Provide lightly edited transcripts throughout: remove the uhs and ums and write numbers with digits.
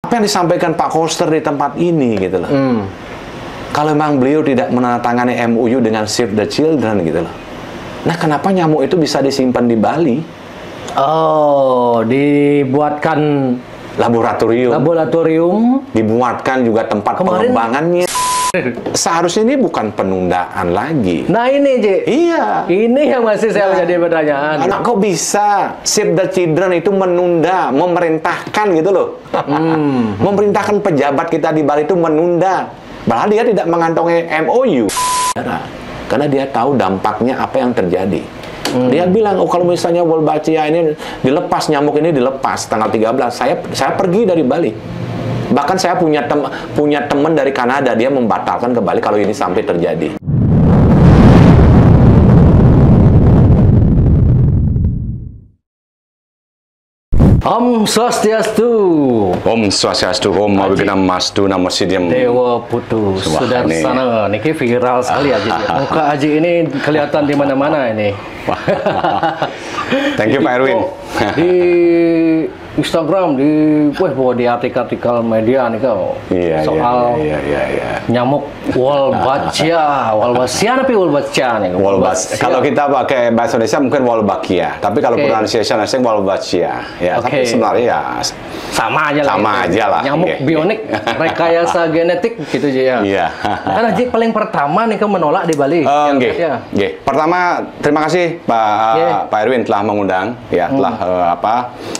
Apa yang disampaikan Pak Koster di tempat ini gitu loh. Kalau memang beliau tidak menandatangani MOU dengan Save the Children gitu loh. Nah, kenapa nyamuk itu bisa disimpan di Bali? Oh, dibuatkan laboratorium, dibuatkan juga tempat pengembangannya. Seharusnya ini bukan penundaan lagi. Nah ini, Ji. Iya. Ini yang masih saya menjadi pertanyaan. Kok bisa Save the Children itu menunda, memerintahkan gitu loh. Memerintahkan pejabat kita di Bali itu menunda. Padahal dia tidak mengantongi MOU. Karena dia tahu dampaknya apa yang terjadi. Dia bilang, oh kalau misalnya Wolbachia ini dilepas, nyamuk ini dilepas tanggal 13, saya pergi dari Bali. Bahkan saya punya teman dari Kanada, dia membatalkan ke Bali kalau ini sampai terjadi. Om Swastiastu. Om Swastiastu, Om Abhignam Mastu, Namo Siddham. Dewa Putu, Sudarsana. Niki viral sekali Aji. Muka Aji ini kelihatan di mana-mana ini. Thank you Pak Erwin. Di Instagram, di artikel-artikel media nih kau soal nyamuk Wolbachia. Tapi Wolbachia nih. Kalau kita pakai bahasa Indonesia mungkin Wolbachia, tapi kalau pronunciation asing Wolbachia. Ya, tapi sebenarnya ya sama aja lah. Nyamuk bionik, rekayasa genetik gitu aja ya. Iya. Kan Aji paling pertama nih kau menolak di Bali. Pertama, terima kasih Pak Erwin telah mengundang ya, telah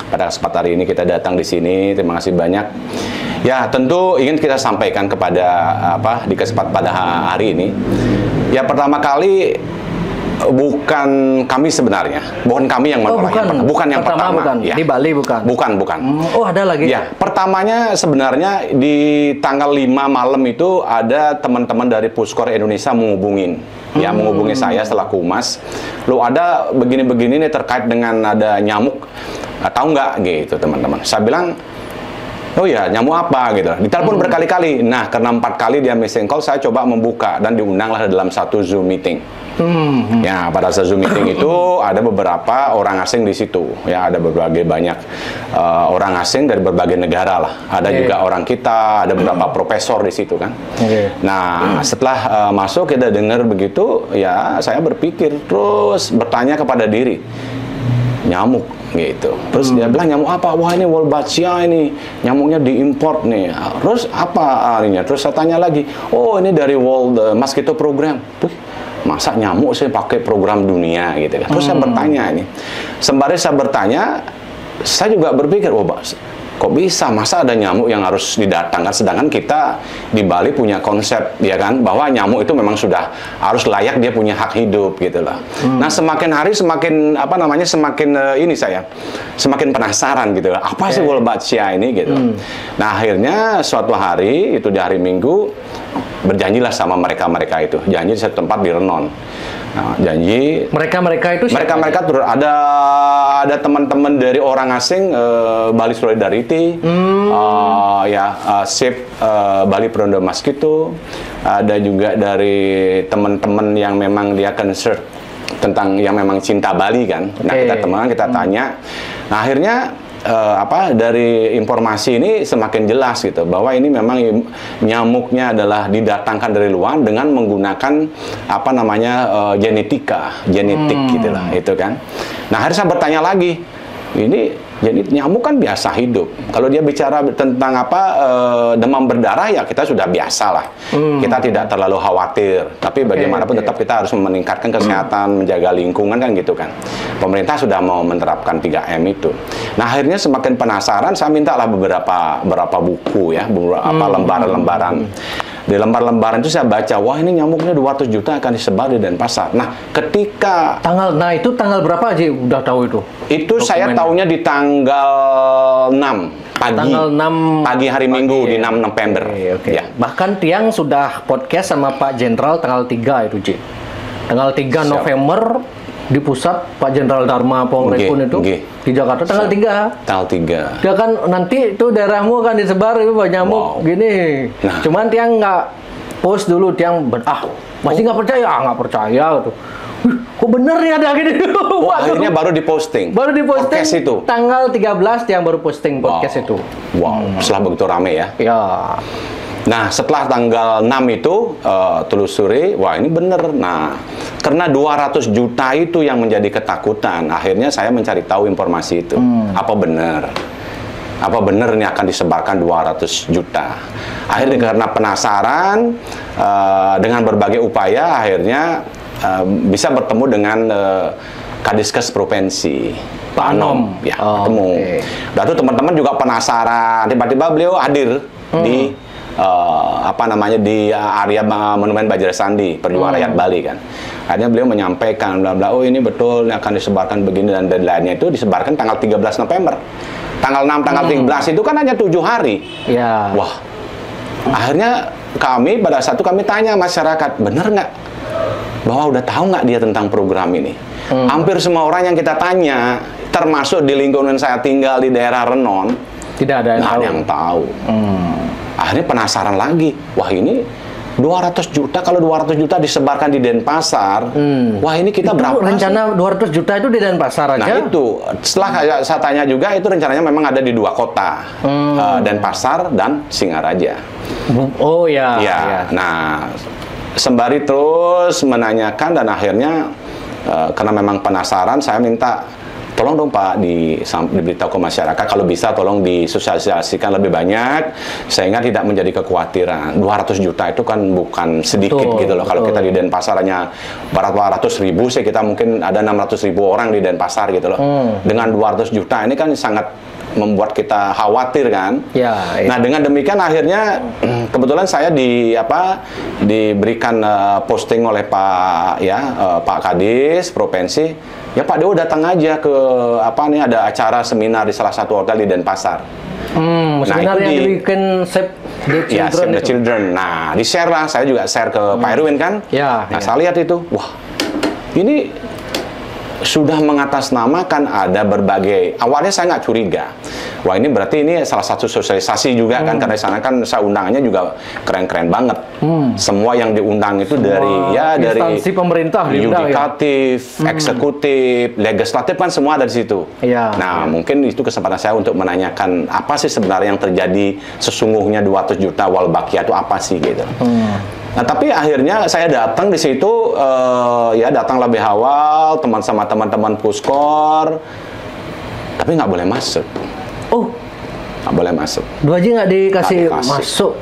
pada kesempatan hari ini kita datang di sini. Terima kasih banyak. Ya, tentu ingin kita sampaikan kepada di kesempatan pada hari ini. Ya, pertama kali bukan kami sebenarnya, bukan kami yang menolak. Bukan yang pertama. Ya. Di Bali bukan. Bukan. Oh, ada lagi. Ya, pertamanya sebenarnya di tanggal 5 malam itu ada teman-teman dari Puskor Indonesia menghubungi saya selaku humas. Lo ada begini-begini nih terkait dengan ada nyamuk. Tahu nggak gitu teman-teman? Saya bilang, oh ya, nyamuk apa gitu. Ditelepon berkali-kali. Nah, karena 4 kali dia missing call, saya coba membuka dan diundanglah dalam satu Zoom meeting. Ya, pada saat Zoom meeting itu ada beberapa orang asing di situ. Ya, ada berbagai banyak orang asing dari berbagai negara lah. Ada juga orang kita, ada beberapa profesor di situ kan. Nah, setelah masuk kita dengar begitu, ya saya berpikir terus bertanya kepada diri, nyamuk gitu. Terus dia bilang, nyamuk apa? Wah, ini Wolbachia ini, nyamuknya diimport nih. Terus apa artinya? Terus saya tanya lagi, oh ini dari World Mosquito Program. Masa nyamuk saya pakai program dunia gitu kan. Terus saya bertanya ini. Sembari saya bertanya, saya juga berpikir, oh kok bisa, masa ada nyamuk yang harus didatangkan, sedangkan kita di Bali punya konsep ya kan, bahwa nyamuk itu memang sudah harus layak, dia punya hak hidup gitu lah. Nah, semakin hari semakin semakin penasaran gitu lah, apa sih Wolbachia ini gitu. Nah, akhirnya suatu hari itu di hari Minggu berjanjilah sama mereka itu, janji di satu tempat di Renon. Nah, janji mereka itu siapa? Mereka ada teman-teman dari orang asing, Bali Solidarity, Save Bali Prondo Mosquito, ada juga dari teman-teman yang memang dia concern tentang yang memang cinta Bali kan. Nah, kita tanya. Nah, akhirnya dari informasi ini semakin jelas gitu, bahwa ini memang nyamuknya adalah didatangkan dari luar dengan menggunakan genetik gitulah itu kan. Nah, akhirnya saya bertanya lagi, ini jadi nyamuk kan biasa hidup. Kalau dia bicara tentang demam berdarah, ya kita sudah biasa lah. Kita tidak terlalu khawatir. Tapi bagaimanapun tetap kita harus meningkatkan kesehatan, menjaga lingkungan kan gitu kan. Pemerintah sudah mau menerapkan 3M itu. Nah, akhirnya semakin penasaran, saya mintalah beberapa buku ya, beberapa lembaran-lembaran. Di lembar-lembaran itu saya baca, wah ini nyamuknya 200 juta akan disebar di Denpasar. Nah, ketika itu tanggal berapa aja udah tahu itu? Itu saya tahunya di tanggal 6 pagi. Tanggal 6 pagi hari Minggu di 6 November. Ya. Bahkan Tiang sudah podcast sama Pak Jenderal tanggal 3 itu, Ji. Tanggal 3 November di pusat Pak Jenderal Dharma Pongrekun itu di Jakarta tanggal 3. Tanggal 3. Dia kan nanti itu daerahmu kan disebar itu nyamuk gini. Cuman Tiang nggak post dulu, Tiang masih nggak percaya gitu. Kok bener ya ada gini? Akhirnya baru diposting. Baru diposting. Podcast itu. Tanggal 13 yang baru posting podcast itu. Wow, setelah begitu rame ya. Ya. Nah, setelah tanggal 6 itu telusuri, wah ini bener. Nah, karena 200 juta itu yang menjadi ketakutan, akhirnya saya mencari tahu informasi itu. Apa benar? Apa benar ini akan disebarkan 200 juta? Akhirnya karena penasaran, dengan berbagai upaya, akhirnya bisa bertemu dengan Kadiskes Provinsi. Pak Anom, ya, ketemu. Lalu teman-teman juga penasaran, tiba-tiba beliau hadir di di area Monumen Bajrasandi, Perjuangan Rakyat Bali kan. Akhirnya beliau menyampaikan, oh ini betul, ini akan disebarkan begini dan deadline-nya itu disebarkan tanggal 13 November. Tanggal 6, tanggal 13 itu kan hanya 7 hari. Ya. Wah, akhirnya kami pada saat itu kami tanya masyarakat, bener nggak? Bahwa udah tahu nggak dia tentang program ini? Hampir semua orang yang kita tanya, termasuk di lingkungan saya tinggal di daerah Renon, tidak ada yang tahu. Akhirnya penasaran lagi, wah ini 200 juta, kalau 200 juta disebarkan di Denpasar, wah ini kita itu berapa rencana sih? 200 juta itu di Denpasar aja? Nah itu, setelah saya tanya juga, itu rencananya memang ada di 2 kota, Denpasar dan Singaraja. Oh ya. Nah, sembari terus menanyakan dan akhirnya karena memang penasaran, saya minta tolong dong Pak diberitahu ke masyarakat, kalau bisa tolong disosialisasikan lebih banyak sehingga tidak menjadi kekhawatiran. 200 juta itu kan bukan sedikit gitu loh. Kalau kita di Denpasar hanya 400 ribu sih, kita mungkin ada 600 ribu orang di Denpasar gitu loh. Dengan 200 juta ini kan sangat membuat kita khawatir kan. Nah dengan demikian akhirnya kebetulan saya diberikan posting oleh Pak Kadis Provinsi. Ya Pak Dewo datang aja ke ada acara seminar di salah satu hotel di Denpasar. Seminar yang dibikin Save the Children. Ya, Save the Children. Nah, di-share lah, saya juga share ke Pak Erwin kan. Saya lihat itu, wah, ini sudah mengatasnamakan ada berbagai. Awalnya saya nggak curiga. Wah ini berarti ini salah satu sosialisasi juga kan, karena di sana kan saya undangannya juga keren-keren banget. Semua yang diundang itu dari instansi pemerintah, yudikatif, eksekutif, legislatif kan semua ada di situ. Nah mungkin itu kesempatan saya untuk menanyakan apa sih sebenarnya yang terjadi sesungguhnya 200 juta Walbakia itu apa sih gitu. Nah, tapi akhirnya saya datang di situ, datang lebih awal, sama teman-teman Puskor, tapi nggak boleh masuk. Oh, nggak boleh masuk. 2J nggak dikasih masuk.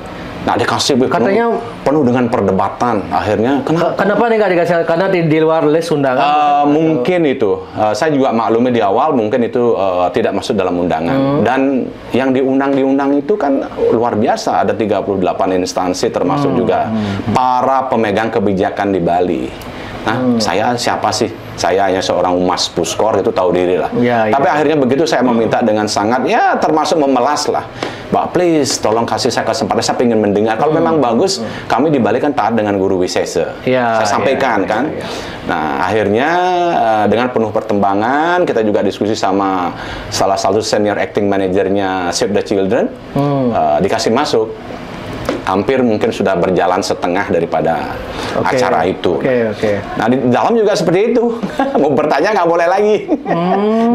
Nggak dikasih, katanya penuh dengan perdebatan. Akhirnya kenapa nih nggak dikasih? Karena di luar list undangan. Mungkin itu, saya juga maklumi di awal mungkin itu tidak masuk dalam undangan. Dan yang diundang itu kan luar biasa, ada 38 instansi termasuk juga para pemegang kebijakan di Bali. Nah, saya siapa sih? Saya hanya seorang Mas Puskor, itu tahu diri lah. Tapi akhirnya begitu saya meminta dengan sangat, termasuk memelas lah. Mbak, please, tolong kasih saya kesempatan, saya ingin mendengar. Kalau memang bagus, kami di Bali kan taat dengan guru Wisese. Saya sampaikan kan. Nah, akhirnya dengan penuh pertimbangan, kita juga diskusi sama salah satu senior acting manajernya Save the Children, dikasih masuk. Hampir mungkin sudah berjalan setengah daripada acara itu. Nah di dalam juga seperti itu. Mau bertanya nggak boleh lagi.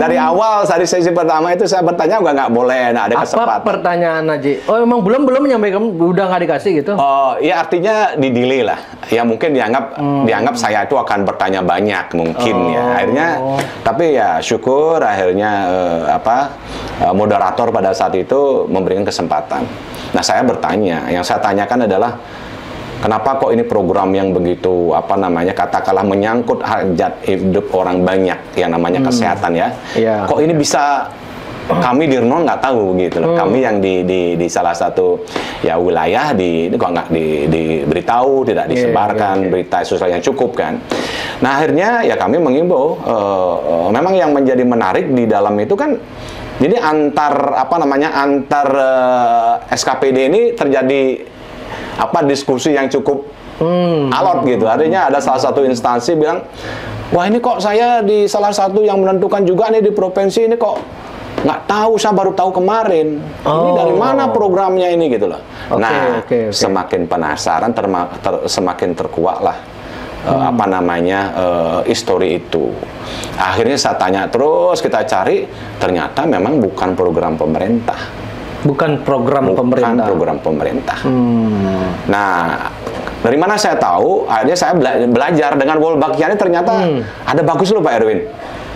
Dari awal dari sesi pertama itu saya bertanya nggak boleh. Nah ada kesempatan. Apa pertanyaan Naji? Oh emang belum menyampaikan, udah nggak dikasih gitu? Oh ya artinya di delay lah. Ya mungkin dianggap saya itu akan bertanya banyak mungkin ya. Akhirnya tapi ya syukur akhirnya moderator pada saat itu memberikan kesempatan. Nah saya bertanya, yang saya tanyakan adalah kenapa kok ini program yang begitu katakanlah menyangkut hajat hidup orang banyak yang namanya kesehatan ya. Kok ini bisa kami di Renon nggak tahu gitu loh. Kami yang di salah satu wilayah ini kok nggak diberitahu, tidak disebarkan berita sosial yang cukup kan. Nah akhirnya ya kami mengimbau, memang yang menjadi menarik di dalam itu kan. Jadi antar SKPD ini terjadi diskusi yang cukup alot gitu. Artinya ada salah satu instansi bilang, wah ini kok saya di salah satu yang menentukan juga nih di provinsi ini kok nggak tahu, saya baru tahu kemarin. Ini dari mana programnya ini gitu loh. Semakin penasaran, semakin terkuak lah apa namanya histori itu. Akhirnya saya tanya terus, kita cari, ternyata memang bukan program pemerintah. Bukan program pemerintah. Program pemerintah. Nah, dari mana saya tahu? Akhirnya saya belajar dengan Wolbachia ini ternyata ada bagus loh Pak Erwin.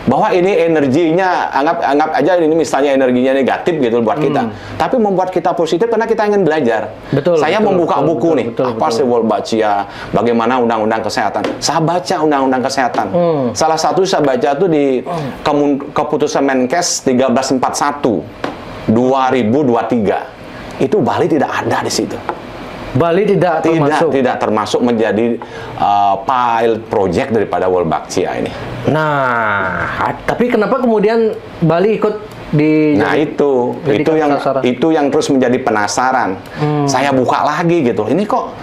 Bahwa ini energinya, anggap aja ini misalnya energinya negatif gitu buat kita. Tapi membuat kita positif karena kita ingin belajar. Saya membuka buku nih, apa sih Wolbachia, bagaimana undang-undang kesehatan. Saya baca undang-undang kesehatan. Salah satu saya baca tuh di keputusan Menkes 1341 2023. Itu Bali tidak ada di situ. Bali tidak termasuk menjadi pilot project daripada Wolbachia ini. Nah, tapi kenapa kemudian Bali ikut di? Nah itu yang terus menjadi penasaran. Saya buka lagi gitu. Ini kok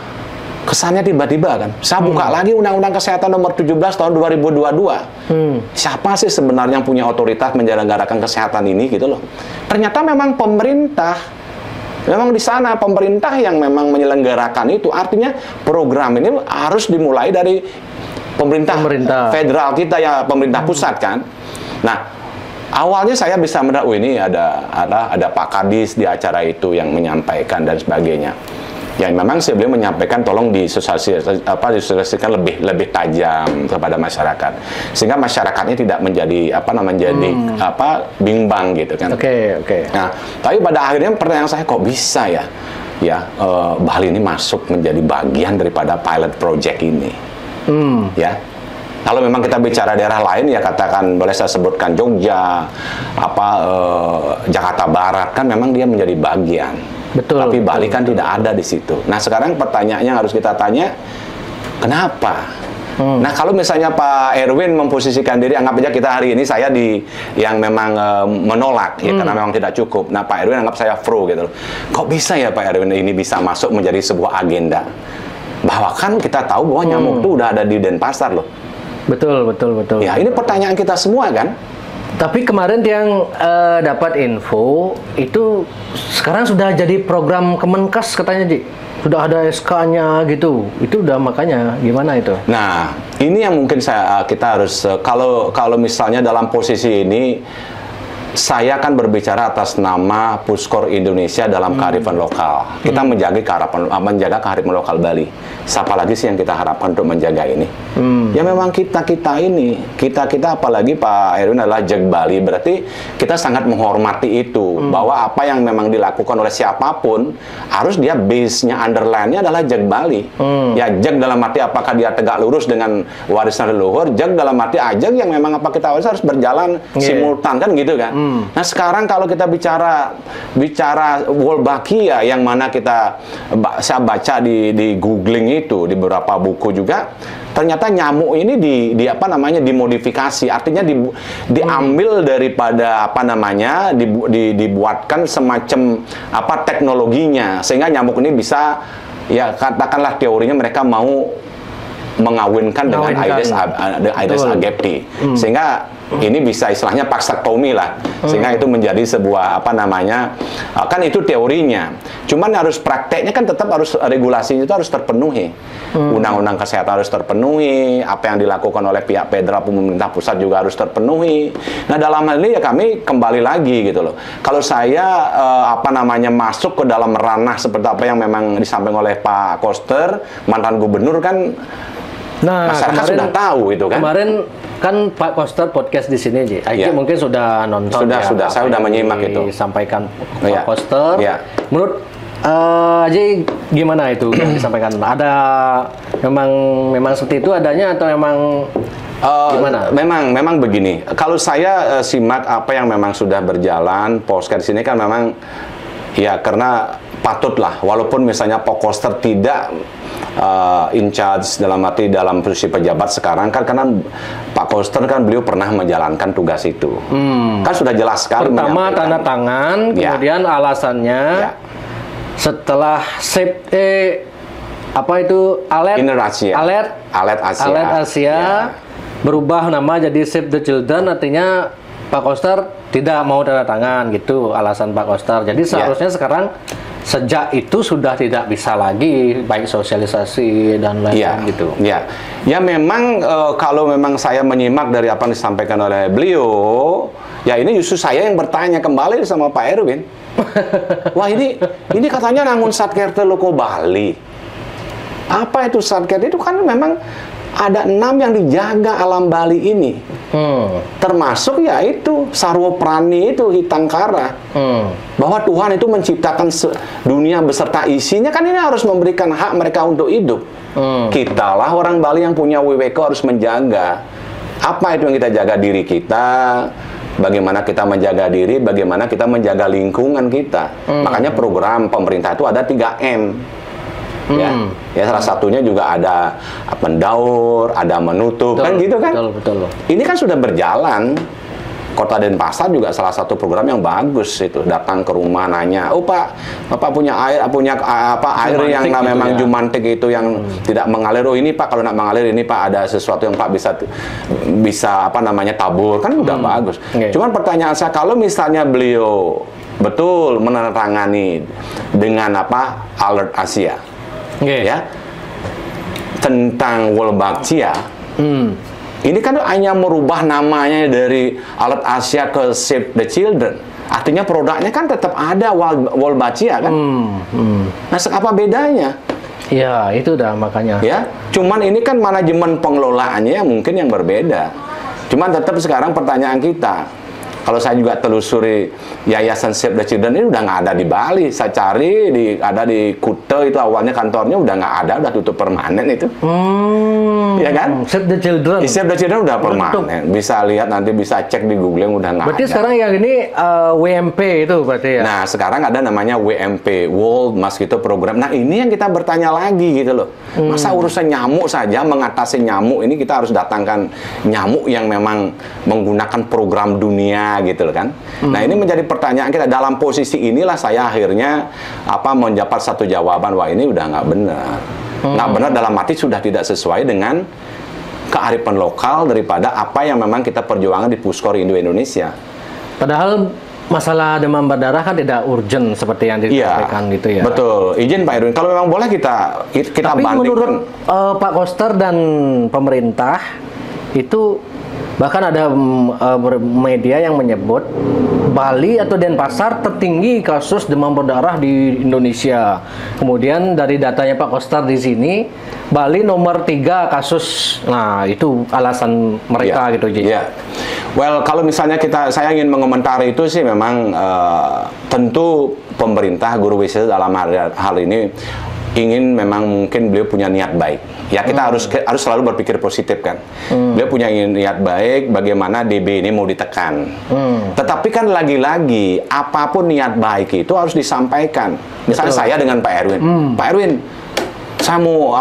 kesannya tiba-tiba kan? Saya buka lagi Undang-Undang Kesehatan Nomor 17 tahun 2022. Siapa sih sebenarnya yang punya otoritas menyelenggarakan kesehatan ini gitu loh? Ternyata memang pemerintah. Memang di sana pemerintah yang memang menyelenggarakan itu. Artinya program ini harus dimulai dari pemerintah federal kita ya, pemerintah pusat kan. Nah, awalnya saya bisa melihat, ini ada Pak Kadis di acara itu yang menyampaikan dan sebagainya. Ya memang beliau menyampaikan tolong disosialisasikan lebih tajam kepada masyarakat sehingga masyarakatnya tidak menjadi bimbang gitu kan. Oke. Nah, tapi pada akhirnya pertanyaan saya, kok bisa ya Bali ini masuk menjadi bagian daripada pilot project ini. Ya. Kalau memang kita bicara daerah lain ya katakan boleh saya sebutkan Jogja, Jakarta Barat kan memang dia menjadi bagian. Tapi Bali kan tidak ada di situ. Nah sekarang pertanyaannya harus kita tanya, kenapa? Nah kalau misalnya Pak Erwin memposisikan diri, anggap aja kita hari ini saya yang memang menolak ya karena memang tidak cukup. Nah Pak Erwin anggap saya pro gitu. Kok bisa ya Pak Erwin ini bisa masuk menjadi sebuah agenda? Bahwa kan kita tahu bahwa nyamuk itu udah ada di Denpasar loh. Betul. Ya ini pertanyaan kita semua kan. Tapi kemarin yang dapat info itu sekarang sudah jadi program Kemenkes katanya, Ji. Sudah ada SK-nya gitu. Itu udah, makanya gimana itu? Nah, ini yang mungkin kita harus kalau misalnya dalam posisi ini saya akan berbicara atas nama Puskor Indonesia dalam kearifan lokal. Kita menjaga kearifan lokal Bali. Siapa lagi sih yang kita harapkan untuk menjaga ini? Ya memang kita apalagi Pak Erwin adalah Jag Bali. Berarti kita sangat menghormati itu. Bahwa apa yang memang dilakukan oleh siapapun harus dia base-nya, underline-nya adalah Jag Bali. Ya Jag dalam arti apakah dia tegak lurus dengan warisan leluhur. Jag dalam arti ajag yang memang apa kita harus berjalan simultan kan gitu kan. Nah sekarang kalau kita bicara Wolbachia yang mana saya baca di googling itu di beberapa buku juga, ternyata nyamuk ini dimodifikasi, artinya diambil daripada dibuatkan semacam teknologinya sehingga nyamuk ini bisa ya katakanlah teorinya mereka mau mengawinkan dengan Aedes aegypti sehingga ini bisa istilahnya paksektomi lah sehingga itu menjadi sebuah kan itu teorinya, cuman harus prakteknya kan tetap harus regulasinya itu harus terpenuhi, undang-undang kesehatan harus terpenuhi, apa yang dilakukan oleh pihak federal pemerintah pusat juga harus terpenuhi. Nah dalam hal ini ya kami kembali lagi gitu loh, kalau saya masuk ke dalam ranah seperti apa yang memang disampaikan oleh Pak Koster mantan gubernur kan. Nah, masyarakat sudah tahu itu kan. Kemarin kan Pak Koster podcast di sini, Ji. Aiki mungkin sudah nonton. Sudah, saya sudah menyimak itu. Disampaikan Pak Koster. Menurut Ji gimana itu yang disampaikan? Ada memang seperti itu adanya atau memang gimana? Memang begini. Kalau saya simak apa yang memang sudah berjalan, podcast ini kan memang ya karena patutlah walaupun misalnya Pak Koster tidak in charge dalam posisi pejabat sekarang kan karena Pak Koster kan beliau pernah menjalankan tugas itu kan sudah jelas sekali. Pertama tanda tangan kemudian alasannya setelah Alert Asia berubah nama jadi Save the Children, artinya Pak Koster tidak mau tanda tangan gitu alasan Pak Koster. Jadi seharusnya sekarang sejak itu sudah tidak bisa lagi baik sosialisasi dan lain-lain gitu. Ya, ya memang kalau memang saya menyimak dari apa yang disampaikan oleh beliau, ya ini justru saya yang bertanya kembali sama Pak Erwin. Wah ini katanya nangun Satker Loko Bali. Apa itu Satker? Itu kan memang ada 6 yang dijaga alam Bali ini. Termasuk yaitu Sarwo Prani itu Hitangkara. Bahwa Tuhan itu menciptakan dunia beserta isinya, kan ini harus memberikan hak mereka untuk hidup. Kitalah orang Bali yang punya WWK harus menjaga. Apa itu yang kita jaga? Diri kita, bagaimana kita menjaga diri, bagaimana kita menjaga lingkungan kita. Makanya program pemerintah itu ada 3M. Ya salah satunya juga ada mendaur, ada menutup, kan gitu kan? Betul. Ini kan sudah berjalan. Kota Denpasar juga salah satu program yang bagus itu, datang ke rumah nanya, "Oh Pak, Bapak punya air air yang gitu memang ya. Jumantik itu yang tidak mengalir. Oh ini Pak, kalau nak mengalir ini Pak ada sesuatu yang Pak bisa tabur." Kan udah bagus. Cuman pertanyaan saya, kalau misalnya beliau betul menandatangani dengan Alert Asia. Ya, tentang Wolbachia, ini kan hanya merubah namanya dari Alert Asia ke Save the Children. Artinya produknya kan tetap ada Wolbachia kan. Nah, apa bedanya? Ya, itu dah makanya. Ya, cuman ini kan manajemen pengelolaannya mungkin yang berbeda. Cuman tetap sekarang pertanyaan kita, kalau saya juga telusuri Yayasan Save the Children ini udah nggak ada di Bali. Saya cari ada di Kuta, itu awalnya kantornya udah nggak ada, udah tutup permanen itu. Ya kan? Save the Children. Save the Children udah permanen. Bisa lihat nanti, bisa cek di Google, udah nggak ada. Berarti sekarang yang ini WMP itu berarti ya? Nah, sekarang ada namanya WMP, World Mosquito Program. Nah, ini yang kita bertanya lagi gitu loh. Masa urusan nyamuk saja, mengatasi nyamuk ini kita harus datangkan nyamuk yang memang menggunakan program dunia gitu loh kan. Nah, ini menjadi pertanyaan kita. Dalam posisi inilah saya akhirnya mendapat satu jawaban, wah ini udah nggak benar. Nggak benar dalam arti sudah tidak sesuai dengan kearifan lokal daripada apa yang memang kita perjuangan di Puskor Indo-Indonesia. Padahal masalah demam berdarah kan tidak urgent seperti yang disampaikan gitu ya. Betul. Izin Pak Erwin, kalau memang boleh kita Tapi bandingkan. menurut Pak Koster dan pemerintah itu, bahkan ada media yang menyebut Bali atau Denpasar tertinggi kasus demam berdarah di Indonesia. Kemudian dari datanya Pak Koster di sini, Bali nomor 3 kasus. Nah, itu alasan mereka gitu, Ji. Well, kalau misalnya saya ingin mengomentari itu sih memang tentu pemerintah Guru Wisesa dalam hal ini ingin, memang mungkin beliau punya niat baik. Ya kita harus selalu berpikir positif kan. Beliau punya niat baik, bagaimana DB ini mau ditekan. Tetapi kan lagi-lagi apapun niat baik itu harus disampaikan. Misalnya saya dengan Pak Erwin, Pak Erwin, saya mau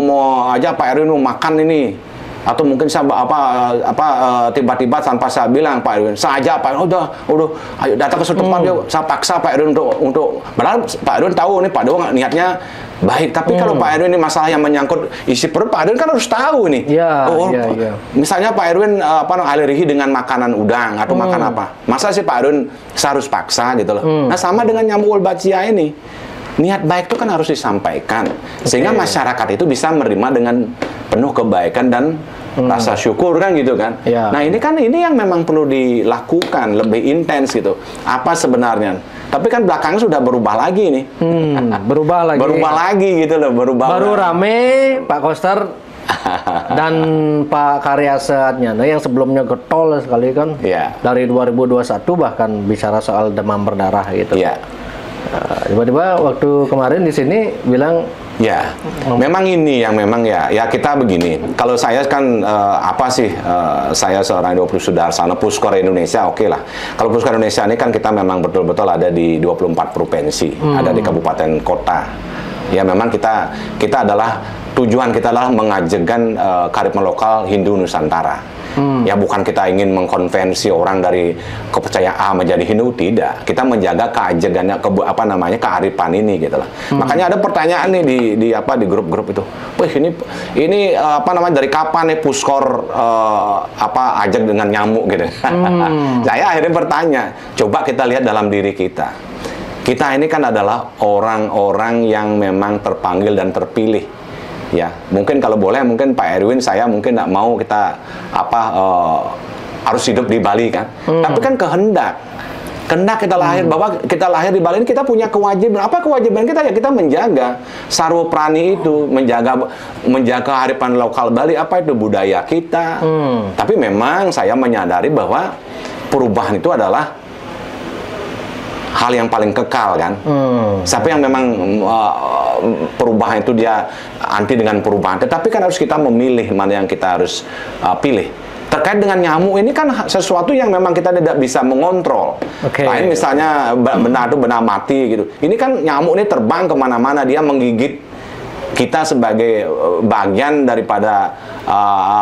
mau aja Pak Erwin mau makan ini. Atau mungkin saya tiba-tiba tanpa saya bilang, Pak Erwin, saya aja Pak Erwin, udah ayo datang ke suatu tempat, saya paksa Pak Erwin untuk padahal Pak Erwin tahu nih Pak Dewa niatnya baik, tapi kalau Pak Erwin ini masalah yang menyangkut isi perut, Pak Erwin kan harus tahu nih. Misalnya Pak Erwin alergi dengan makanan udang atau makan apa, masa sih Pak Erwin saya harus paksa gitu loh. Nah sama dengan nyamuk Wolbachia ini, niat baik itu kan harus disampaikan sehingga masyarakat itu bisa menerima dengan penuh kebaikan dan rasa syukur kan gitu kan. Nah ini yang memang perlu dilakukan lebih intens gitu. Apa sebenarnya? Tapi kan belakangnya sudah berubah lagi nih. Berubah lagi gitu loh. Baru rame Pak Koster dan Pak Karyasehatnya yang sebelumnya getol sekali kan. Dari 2021 bahkan bicara soal demam berdarah gitu. Tiba-tiba waktu kemarin di sini bilang memang ini yang memang ya kita begini. Kalau saya kan saya seorang 20 Sudarsana Puskor Indonesia, oke lah. Kalau Puskor Indonesia ini kan kita memang betul-betul ada di 24 provinsi, ada di kabupaten kota. Ya memang kita adalah tujuan kita adalah mengajarkan kearifan lokal Hindu Nusantara. Ya bukan kita ingin mengkonvensi orang dari kepercayaan A menjadi Hindu, tidak. Kita menjaga keajegannya kearifan ini gitu lah. Makanya ada pertanyaan nih di grup-grup itu. Wih ini dari kapan nih Puskor ajak dengan nyamuk gitu. Saya akhirnya bertanya, coba kita lihat dalam diri kita. kita ini kan adalah orang-orang yang memang terpanggil dan terpilih. Ya, mungkin kalau boleh, mungkin Pak Erwin, saya mungkin nggak mau kita harus hidup di Bali kan. Tapi kan kehendak kita lahir, bahwa kita lahir di Bali ini kita punya kewajiban. Apa kewajiban kita? Ya kita menjaga sarwo prani itu, menjaga kearifan lokal Bali, apa itu budaya kita. Tapi memang saya menyadari bahwa perubahan itu adalah hal yang paling kekal kan. Siapa yang memang perubahan itu dia anti dengan perubahan. Tetapi kan harus kita memilih mana yang kita harus pilih. Terkait dengan nyamuk ini kan sesuatu yang memang kita tidak bisa mengontrol. Lain misalnya benda itu benda mati gitu. Ini kan nyamuk ini terbang kemana-mana, dia menggigit kita sebagai bagian daripada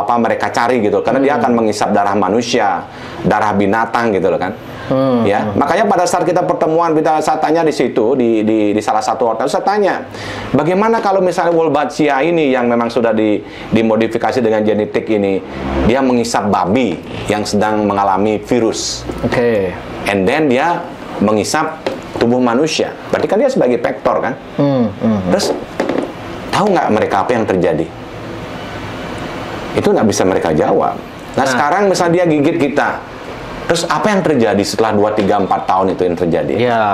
apa mereka cari gitu. Karena dia akan menghisap darah manusia, darah binatang gitu loh kan. Ya, makanya pada saat kita pertemuan, saya tanya di situ di salah satu hotel, saya tanya bagaimana kalau misalnya Wolbachia ini yang memang sudah dimodifikasi dengan genetik ini, dia menghisap babi yang sedang mengalami virus, and then dia menghisap tubuh manusia, berarti kan dia sebagai vektor kan. Terus tahu nggak mereka apa yang terjadi? Itu nggak bisa mereka jawab. Nah sekarang misalnya dia gigit kita, terus apa yang terjadi setelah 2, 3, 4 tahun itu yang terjadi? Ya.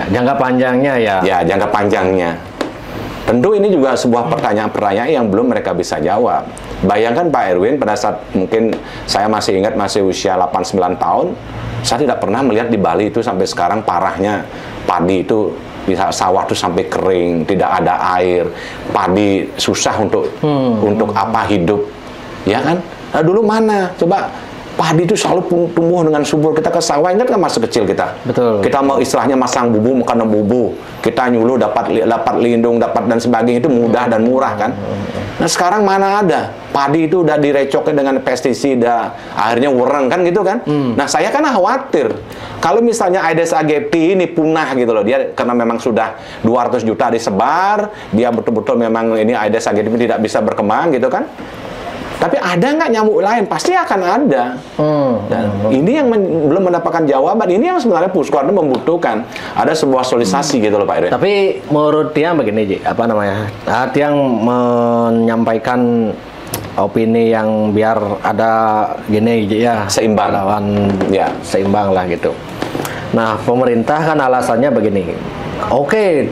Jangka panjangnya ya. Ya, jangka panjangnya. Tentu ini juga sebuah pertanyaan-pertanyaan yang belum mereka bisa jawab. Bayangkan Pak Erwin, pada saat mungkin saya masih ingat, masih usia 8-9 tahun, saya tidak pernah melihat di Bali itu sampai sekarang parahnya padi itu, bisa sawah itu sampai kering, tidak ada air, padi susah untuk apa hidup, ya kan? Nah, dulu mana? Coba padi itu selalu tumbuh dengan subur. Kita ke sawah, ingat kan masa kecil kita? Betul. Kita mau istilahnya masang bubu, makan bubu. Kita nyuluh dapat lindung, dapat dan sebagainya, itu mudah dan murah kan? Nah sekarang mana ada? Padi itu udah direcokin dengan pestisida, akhirnya wereng kan gitu kan? Nah saya kan khawatir kalau misalnya Aedes aegypti ini punah gitu loh, dia karena memang sudah 200 juta disebar, dia betul-betul memang ini Aedes aegypti tidak bisa berkembang gitu kan? Tapi ada nggak nyamuk lain? Pasti akan ada. Ini yang belum mendapatkan jawaban. Ini yang sebenarnya Puskor itu membutuhkan ada sebuah sosialisasi gitu loh Pak Irwin. Tapi menurut dia begini Ji, apa namanya? Dia yang menyampaikan opini yang biar ada gini ya, seimbang, ya seimbang lah gitu. Nah pemerintah kan alasannya begini. Oke.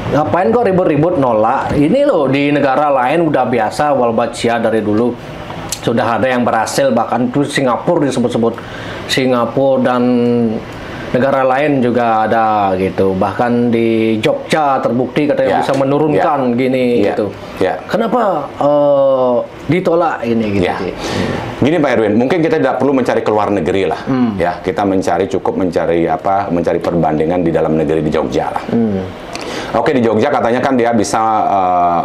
Ngapain kok ribut-ribut nolak? Ini loh di negara lain udah biasa Wolbachia dari dulu. Sudah ada yang berhasil, bahkan itu Singapura disebut-sebut. Singapura dan negara lain juga ada gitu. Bahkan di Jogja terbukti katanya bisa menurunkan gini gitu. Kenapa ditolak ini gitu? Gini Pak Erwin, mungkin kita tidak perlu mencari keluar negeri lah. Ya, kita cukup mencari perbandingan di dalam negeri, di Jogja lah. Oke, di Jogja katanya kan dia bisa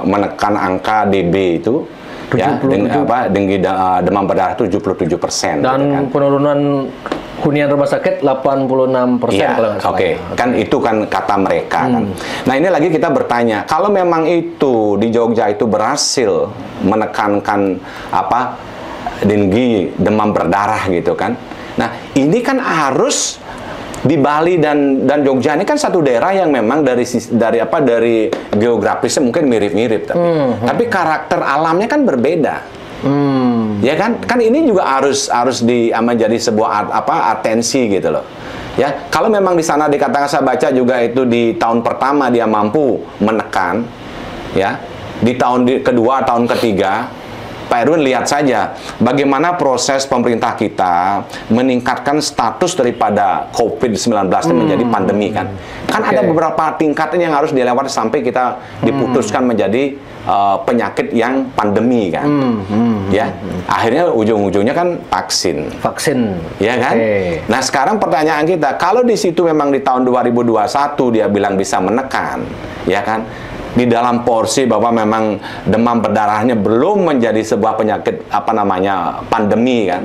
menekan angka DB itu 77. Demam berdarah 77%. Dan gitu kan. penurunan hunian rumah sakit 86% kalau nggak salah. Kan itu kan kata mereka kan. Nah ini lagi kita bertanya, kalau memang itu di Jogja itu berhasil menekankan denggi, demam berdarah gitu kan. Nah ini kan harus di Bali dan Jogja ini kan satu daerah yang memang dari geografisnya mungkin mirip-mirip, tapi karakter alamnya kan berbeda. Ya kan ini juga harus menjadi sebuah atensi gitu loh. Ya, kalau memang di sana dikatakan, saya baca juga itu di tahun pertama dia mampu menekan, ya, di tahun kedua, tahun ketiga, Pak Erwin lihat saja bagaimana proses pemerintah kita meningkatkan status daripada COVID-19 menjadi pandemi kan. Kan ada beberapa tingkatan yang harus dilewati sampai kita diputuskan menjadi penyakit yang pandemi kan. Ya, akhirnya ujung-ujungnya kan vaksin. Ya kan? Nah, sekarang pertanyaan kita, kalau di situ memang di tahun 2021 dia bilang bisa menekan, ya kan? Di dalam porsi bahwa memang demam berdarahnya belum menjadi sebuah penyakit pandemi kan.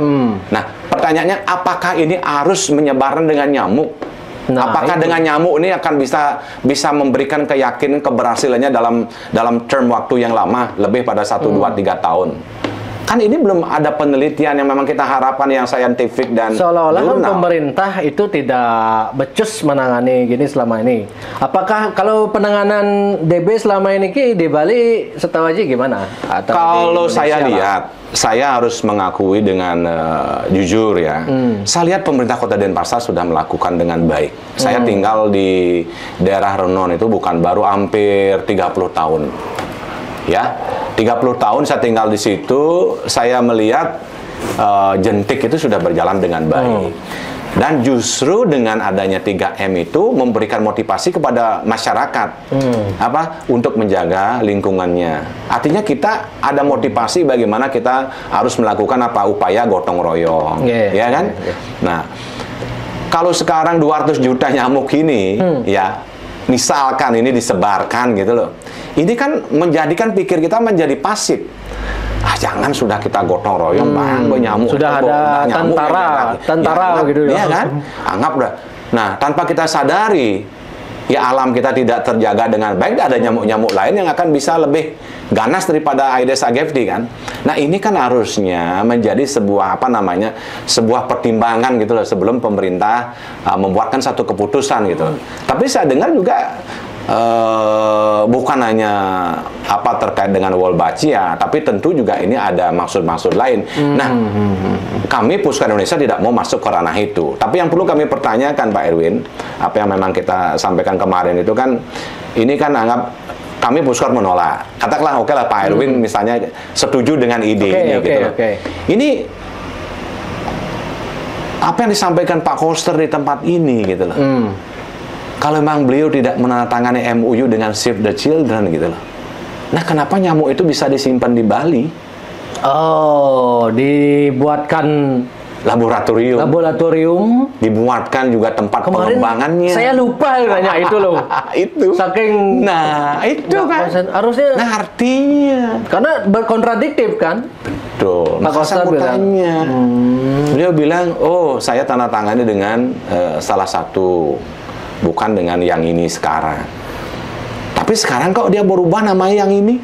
Nah, pertanyaannya apakah ini harus menyebaran dengan nyamuk? Apakah dengan nyamuk ini akan bisa memberikan keyakinan keberhasilannya dalam term waktu yang lama, lebih pada 1, 2, 3 tahun? Kan ini belum ada penelitian yang memang kita harapkan yang saintifik dan seolah-olah kan jurnal. pemerintah itu tidak becus menangani gini selama ini. Apakah kalau penanganan DB selama ini Ki, di Bali setahu aja gimana? Atau Kalau di saya Indonesia lah? lihat, saya harus mengakui dengan jujur ya, saya lihat pemerintah Kota Denpasar sudah melakukan dengan baik. Saya tinggal di daerah Renon itu bukan baru, hampir 30 tahun. Ya, 30 tahun saya tinggal di situ, saya melihat Jentik itu sudah berjalan dengan baik. Dan justru dengan adanya 3M itu memberikan motivasi kepada masyarakat apa untuk menjaga lingkungannya. Artinya kita ada motivasi bagaimana kita harus melakukan apa upaya gotong royong, ya kan? Nah, kalau sekarang 200 juta nyamuk ini, ya misalkan ini disebarkan gitu loh, ini kan menjadikan pikir kita menjadi pasif. Jangan sudah kita gotong royong, bang, nyamuk. Sudah ada tentara ya, gitu ya. Iya kan? Anggap udah. Nah, tanpa kita sadari, ya alam kita tidak terjaga dengan baik, ada nyamuk-nyamuk lain yang akan bisa lebih ganas daripada Aedes aegypti kan. Nah, ini kan harusnya menjadi sebuah sebuah pertimbangan gitu loh sebelum pemerintah membuatkan satu keputusan gitu. Tapi saya dengar juga bukan hanya terkait dengan Wolbachia, tapi tentu juga ini ada maksud-maksud lain. Nah, kami Puskar Indonesia tidak mau masuk ke ranah itu. Tapi yang perlu kami pertanyakan Pak Erwin, apa yang memang kita sampaikan kemarin itu kan, ini kan anggap kami Puskar menolak. Katakanlah oke lah Pak Erwin misalnya setuju dengan ide ini gitu loh. Ini apa yang disampaikan Pak Koster di tempat ini gitu loh. Kalau memang beliau tidak menandatangani MOU dengan Save the Children gitu loh. Nah, kenapa nyamuk itu bisa disimpan di Bali? Oh, dibuatkan laboratorium, dibuatkan juga tempat pengembangannya. Saya lupa nanya itu loh. Itu. Saking itu kan. Harusnya. Nah, artinya karena berkontradiktif kan? Betul. Maka saya mau tanya. Beliau bilang, "Oh, saya tanda tangani dengan salah satu, bukan dengan yang ini sekarang." Tapi sekarang kok dia berubah namanya yang ini?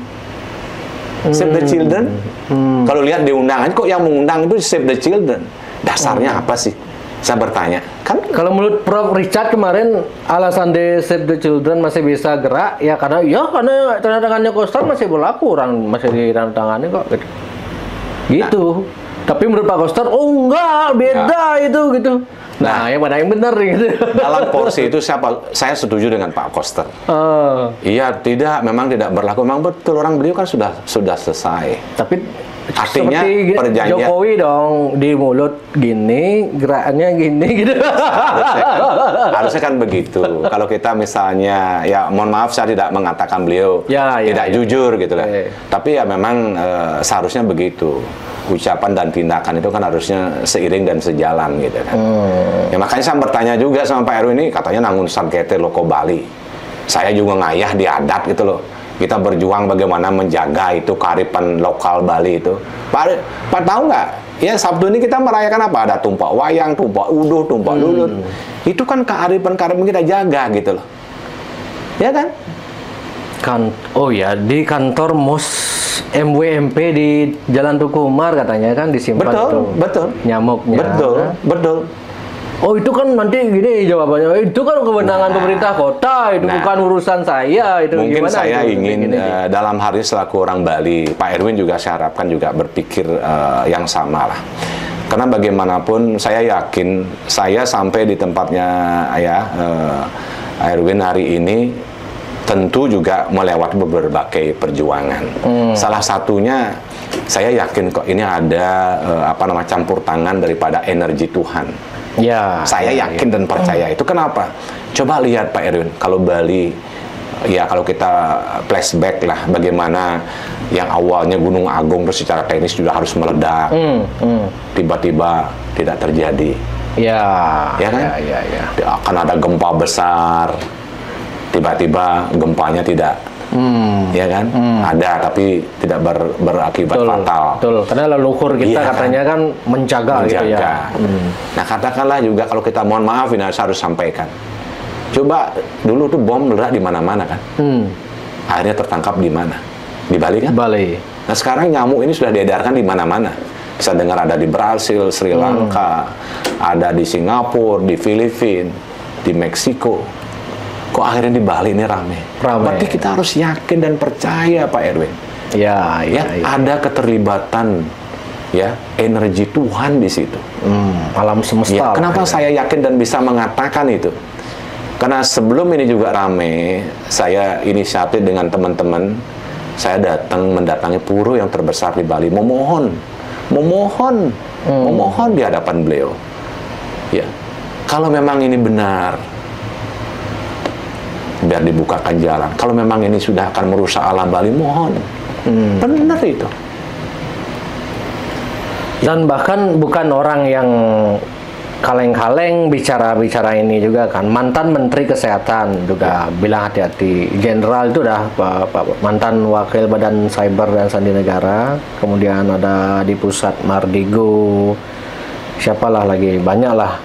Save the Children. Kalau lihat di undangan, kok yang mengundang itu Save the Children. Dasarnya apa sih? Saya bertanya. Kan kalau menurut Prof Richard kemarin, alasan di Save the Children masih bisa gerak ya karena tanda tangannya Koster masih berlaku, orang masih ditandatangani kok gitu. Gitu. Tapi menurut Pak Koster, oh enggak, beda itu gitu. Nah, yang mana yang benar gitu. Dalam porsi itu saya setuju dengan Pak Koster. Iya, memang tidak berlaku. Memang betul, orang beliau kan sudah selesai. Tapi artinya perjanjian Jokowi dong di mulut gini, gerakannya gini gitu. Harusnya kan begitu. Kalau kita misalnya, ya mohon maaf saya tidak mengatakan beliau tidak jujur gitu lah. Tapi ya memang seharusnya begitu. Ucapan dan tindakan itu kan harusnya seiring dan sejalan gitu kan. Ya makanya saya bertanya juga sama Pak Erwin ini, katanya nangun sangkete loko Bali. Saya juga ngayah di adat gitu loh. Kita berjuang bagaimana menjaga itu kearifan lokal Bali itu. Pak tahu nggak? Ya Sabtu ini kita merayakan apa? Ada tumpak wayang, tumpak uduh, tumpak lulut. Itu kan kearifan kita jaga gitu loh. Ya kan? Oh ya, di kantor MUS MWMP di Jalan Tuku Umar katanya kan disimpan betul. Nyamuknya. Betul. Oh itu kan nanti gini jawabannya, itu kan kewenangan pemerintah kota, itu bukan urusan saya. Itu mungkin gimana, saya itu, ingin dalam hari ini selaku orang Bali, Pak Erwin juga saya harapkan juga berpikir yang sama lah. Karena bagaimanapun saya yakin saya sampai di tempatnya Erwin hari ini tentu juga melewati berbagai perjuangan. Salah satunya saya yakin kok ini ada campur tangan daripada energi Tuhan. Ya. Saya yakin dan percaya itu. Kenapa? Coba lihat Pak Erwin, kalau Bali, ya kalau kita flashback lah bagaimana yang awalnya Gunung Agung terus secara teknis sudah harus meledak, tiba-tiba tidak terjadi. Ya kan? Ya. Akan ada gempa besar. Tiba-tiba gempanya tidak, ya kan? Ada, tapi tidak berakibat fatal. Betul, karena leluhur kita katanya kan menjaga gitu ya. Nah, katakanlah juga kalau kita mohon maaf ini harus sampaikan. Coba dulu tuh bom meledak di mana-mana kan? Akhirnya tertangkap di mana? Di Bali kan? Bali. Nah sekarang nyamuk ini sudah diedarkan di mana-mana. Saya dengar ada di Brasil, Sri Lanka, ada di Singapura, di Filipina, di Meksiko. Kok akhirnya di Bali ini rame? Berarti kita harus yakin dan percaya, Pak Erwin. Ya, ada keterlibatan ya energi Tuhan di situ. Alam semesta. Ya, kenapa saya yakin dan bisa mengatakan itu? Karena sebelum ini juga rame, saya inisiatif dengan teman-teman, saya mendatangi pura yang terbesar di Bali, memohon di hadapan beliau. Ya, kalau memang ini benar, biar dibukakan jalan. Kalau memang ini sudah akan merusak alam Bali, mohon. Benar itu. Dan bahkan bukan orang yang kaleng-kaleng bicara ini juga kan. Mantan Menteri Kesehatan juga bilang hati-hati. Jenderal itu udah mantan Wakil Badan Cyber dan Sandi Negara. Kemudian ada di pusat Mardigo. Siapalah lagi, banyak lah.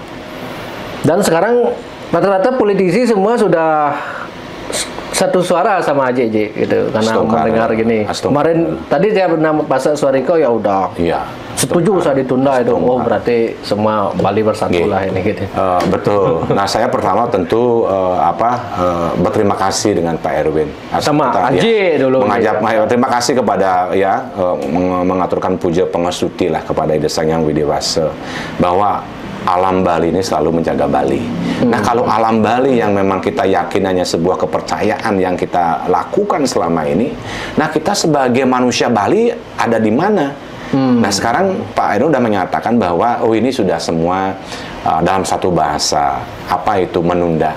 Dan sekarang rata-rata politisi semua sudah satu suara sama AJJ gitu, karena mendengar gini. Kemarin tadi saya pernah Pak Suariko ya udah setuju saya ditunda itu. Oh berarti semua Bali bersatu lah ini gitu. Betul. Nah saya pertama tentu berterima kasih dengan Pak Erwin sama AJ dulu. Terima kasih kepada mengaturkan puja pengestuti lah kepada Ide Sang Hyang Widewasa bahwa alam Bali ini selalu menjaga Bali. Nah, kalau alam Bali yang memang kita yakin hanya sebuah kepercayaan yang kita lakukan selama ini, nah kita sebagai manusia Bali ada di mana? Nah, sekarang Pak Erwin sudah menyatakan bahwa ini sudah semua dalam satu bahasa. Apa itu menunda?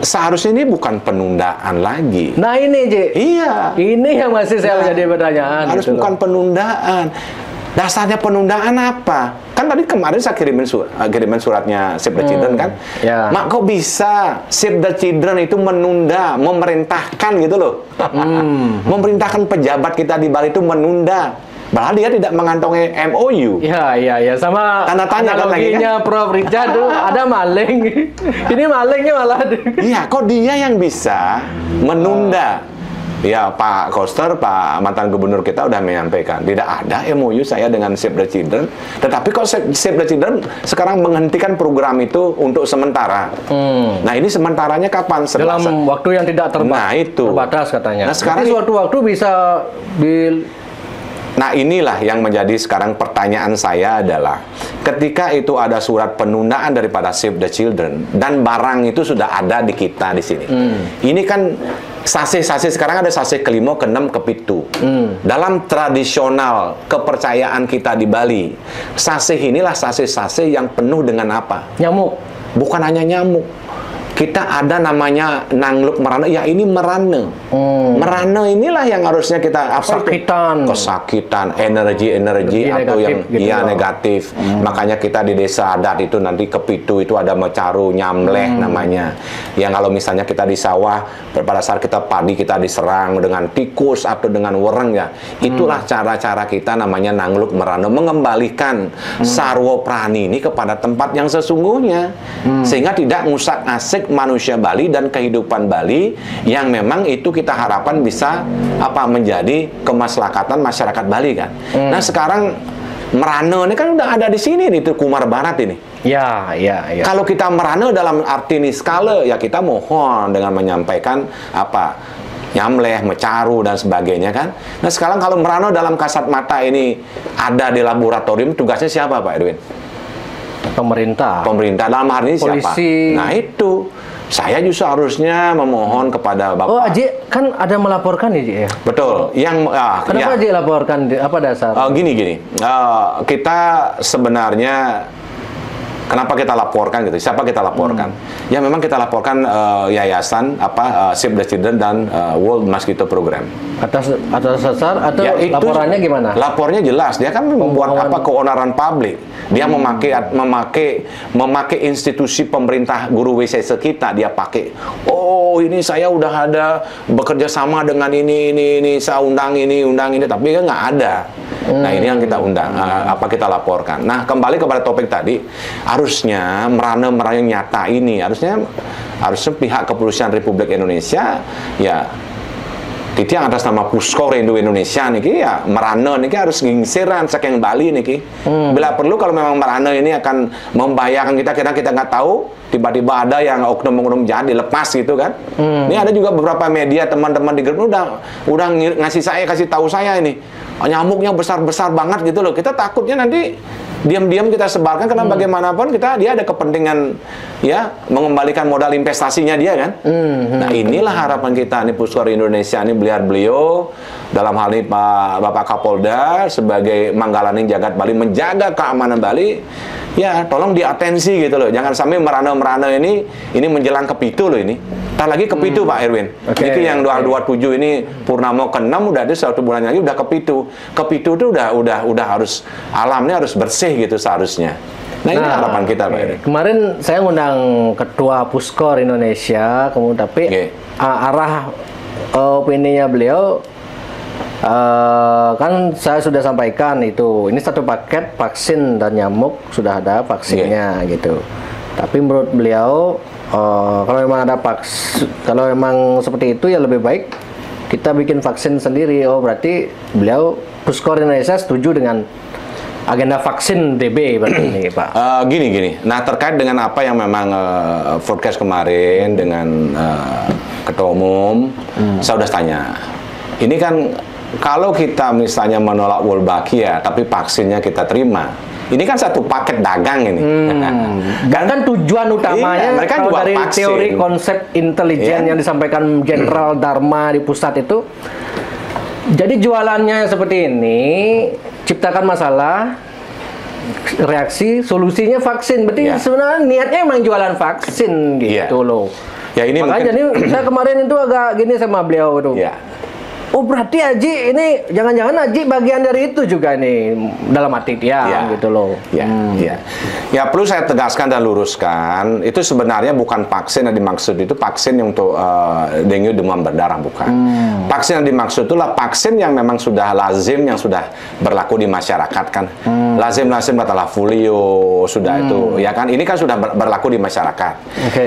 Seharusnya ini bukan penundaan lagi. Nah, ini, Ji. Iya. Ini yang masih saya menjadi pertanyaan. Harus gitu bukan penundaan. Dasarnya penundaan apa? Kan tadi kemarin saya kirimin suratnya Save the Children kan? Mak kok bisa Save the Children itu menunda, memerintahkan gitu loh. Memerintahkan pejabat kita di Bali itu menunda. Padahal dia tidak mengantongi MOU. Iya. Sama tanda tanya analoginya kan? Prof. Richard tuh ada maling. Ini malingnya malah. Iya, kok dia yang bisa menunda? Ya, Pak Koster, Pak mantan gubernur kita udah menyampaikan, tidak ada MOU saya dengan Save the Children. Tetapi kok Save the Children sekarang menghentikan program itu untuk sementara. Nah, ini sementaranya kapan? Dalam waktu yang tidak terbatas katanya. Nah, sekarang suatu-waktu bisa Nah, inilah yang menjadi sekarang pertanyaan saya adalah ketika itu ada surat penundaan daripada Save the Children dan barang itu sudah ada di kita di sini. Ini kan sase-sase sekarang ada sase kelima, keenam, kepitu. Dalam tradisional kepercayaan kita di Bali, sase inilah sase-sase yang penuh dengan apa? Nyamuk. Bukan hanya nyamuk. Kita ada namanya nangluk merana, ya ini merana. Merana inilah yang harusnya kita kesakitan, energi atau yang gitu negatif. Makanya kita di desa adat itu nanti kepitu itu ada mecaru, nyamleh namanya. Yang kalau misalnya kita di sawah pada saat kita padi kita diserang dengan tikus atau dengan wereng ya. Itulah cara-cara kita namanya nangluk merana, mengembalikan sarwo prani ini kepada tempat yang sesungguhnya. Sehingga tidak ngusak asik manusia Bali dan kehidupan Bali yang memang itu kita harapkan bisa menjadi kemaslahatan masyarakat Bali kan. Nah sekarang merana ini kan udah ada di sini di Kumar Barat ini. Ya. Kalau kita merana dalam arti niskala ya kita mohon dengan menyampaikan nyamleh, mecaru dan sebagainya kan. Nah sekarang kalau merana dalam kasat mata ini ada di laboratorium, tugasnya siapa Pak Edwin? Pemerintah dalam hal ini siapa? Polisi. Nah itu saya justru harusnya memohon kepada Bapak. Oh Aji kan ada melaporkan ya? Betul. Kenapa Aji laporkan? Apa dasar? Gini. Kita sebenarnya kenapa kita laporkan gitu? Siapa kita laporkan? Ya memang kita laporkan yayasan Save the Children dan World Mosquito Program. Atas dasar atau ya, laporannya gimana? Lapornya jelas, dia kan membuat keonaran publik. Dia memakai institusi pemerintah guru WCC kita, dia pakai. Oh, ini saya udah ada bekerja sama dengan ini saya undang ini, tapi kan nggak ada. Nah, ini yang kita undang, kita laporkan. Nah, kembali kepada topik tadi, harusnya merana nyata ini, harusnya pihak kepolisian Republik Indonesia ya Titiang atas nama Puskor Indonesia niki ya merana niki harus ngingsiran saking Bali niki. Bila perlu kalau memang merana ini akan membahayakan kita nggak tahu, tiba-tiba ada yang oknum-oknum jahat dilepas gitu kan. Ini ada juga beberapa media teman-teman di grup udah kasih tahu saya ini nyamuknya besar-besar banget gitu loh. Kita takutnya nanti diam-diam kita sebarkan karena bagaimanapun dia ada kepentingan ya mengembalikan modal investasinya dia kan. Nah inilah harapan kita nih Puskor Indonesia ini beliau dalam hal ini Bapak Kapolda sebagai Manggalaning Jagat Bali menjaga keamanan Bali ya tolong diatensi gitu loh, jangan sampai merana-merana ini menjelang ke Pitu loh ini. Ntar lagi ke Pitu Pak Erwin. Ini yang 27 ini Purnamo ke-6 udah ada 1 bulan lagi udah ke Pitu. Ke Pitu tuh udah harus alamnya harus bersih gitu seharusnya. Nah ini harapan kita Pak Erwin. Kemarin saya ngundang Ketua Puskor Indonesia, kemudian tapi arah opininya beliau kan saya sudah sampaikan itu ini satu paket vaksin dan nyamuk sudah ada vaksinnya gitu. Tapi menurut beliau kalau memang ada kalau memang seperti itu ya lebih baik kita bikin vaksin sendiri. Oh berarti beliau Puskor Indonesia setuju dengan agenda vaksin DB berarti ini Pak. Gini. Nah terkait dengan apa yang memang forecast kemarin dengan Ketua Umum, saya udah tanya. Ini kan kalau kita misalnya menolak Wolbachia tapi vaksinnya kita terima, ini kan satu paket dagang ini. Kan tujuan utamanya mereka kalau dari vaksin. teori konsep intelijen yang disampaikan Jenderal Dharma di pusat itu. Jadi jualannya seperti ini, ciptakan masalah, reaksi, solusinya vaksin. Berarti sebenarnya niatnya emang jualan vaksin gitu loh. Ya ini makanya mungkin... saya kemarin itu agak gini sama beliau itu. Oh berarti Aji ini jangan-jangan Aji bagian dari itu juga nih dalam hati dia gitu loh. Ya perlu saya tegaskan dan luruskan itu sebenarnya bukan vaksin yang dimaksud itu vaksin yang untuk dengue demam berdarah bukan. Vaksin yang dimaksud itulah vaksin yang memang sudah lazim yang sudah berlaku di masyarakat kan. Lazim katalah folio sudah itu ya kan ini kan sudah berlaku di masyarakat.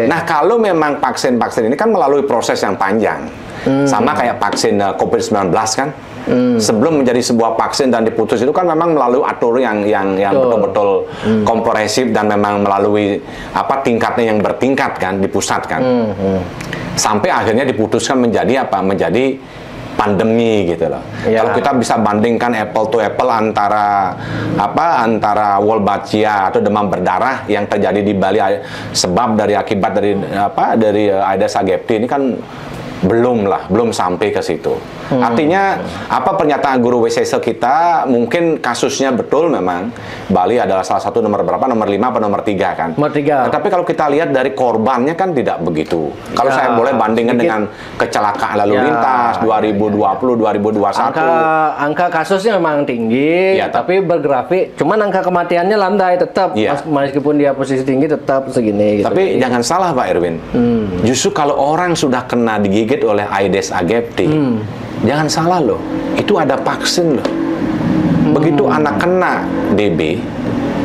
Nah kalau memang vaksin-vaksin ini kan melalui proses yang panjang. Sama kayak vaksin COVID-19 kan, sebelum menjadi sebuah vaksin dan diputus itu kan memang melalui aturan yang betul-betul komprehensif dan memang melalui tingkatnya yang bertingkat kan di pusat kan, sampai akhirnya diputuskan menjadi menjadi pandemi gitu loh. Kalau kita bisa bandingkan apple to apple antara Wolbachia atau demam berdarah yang terjadi di Bali sebab dari akibat dari Aedes aegypti ini kan belum sampai ke situ. Artinya pernyataan guru WCS kita mungkin kasusnya betul memang Bali adalah salah satu nomor 5 atau nomor 3 kan. Nomor 3. Tapi kalau kita lihat dari korbannya kan tidak begitu. Kalau saya boleh bandingkan dengan kecelakaan lalu lintas 2020 2021. Angka kasusnya memang tinggi, tapi bergrafik. Cuman angka kematiannya landai tetap meskipun dia posisi tinggi tetap segini gitu. Tapi jangan salah Pak Erwin. Justru kalau orang sudah kena digigit oleh Aedes aegypti, jangan salah loh, itu ada vaksin loh. Begitu anak kena DB,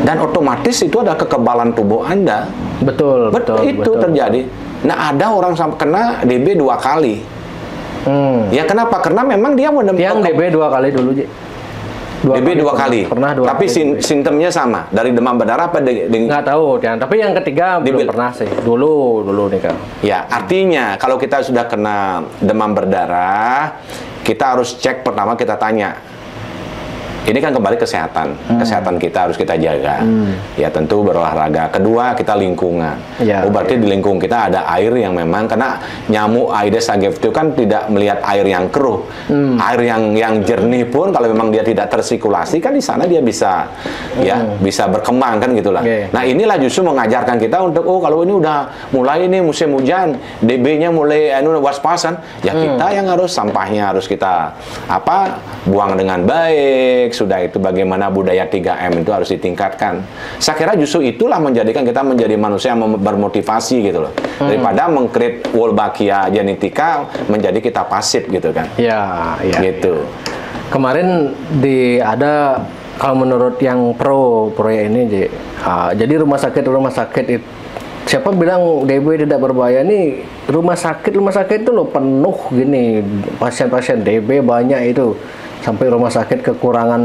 dan otomatis itu ada kekebalan tubuh Anda. Betul. Terjadi. Nah ada orang sampai kena DB 2 kali. Ya kenapa? Karena memang dia yang DB 2 kali dulu, DB 2 kali. Pernah 2 tapi kali. Simptomnya sama dari demam berdarah apa nggak tahu, tapi yang ketiga belum pernah sih. Dulu nih kan. Ya, artinya kalau kita sudah kena demam berdarah, kita harus cek pertama kita tanya. Ini kan kembali kesehatan kita harus kita jaga. Ya tentu berolahraga. Kedua kita lingkungan. Berarti di lingkungan kita ada air yang memang karena nyamuk Aedes aegypti itu kan tidak melihat air yang keruh, air yang jernih pun kalau memang dia tidak tersirkulasi kan di sana dia bisa bisa berkembang kan gitulah. Nah inilah justru mengajarkan kita untuk kalau ini udah mulai ini musim hujan, DB-nya mulai was-wasan, ya kita yang harus sampahnya harus kita buang dengan baik. Sudah itu bagaimana budaya 3M itu harus ditingkatkan. Saya kira justru itulah menjadikan kita menjadi manusia yang bermotivasi gitu loh. Daripada mengcreate Wolbachia genetika menjadi kita pasif gitu kan. Gitu. Kemarin ada kalau menurut yang pro proyek ini jadi rumah sakit siapa bilang DB tidak berbahaya nih, rumah sakit itu loh penuh gini, pasien-pasien DB banyak itu, sampai rumah sakit kekurangan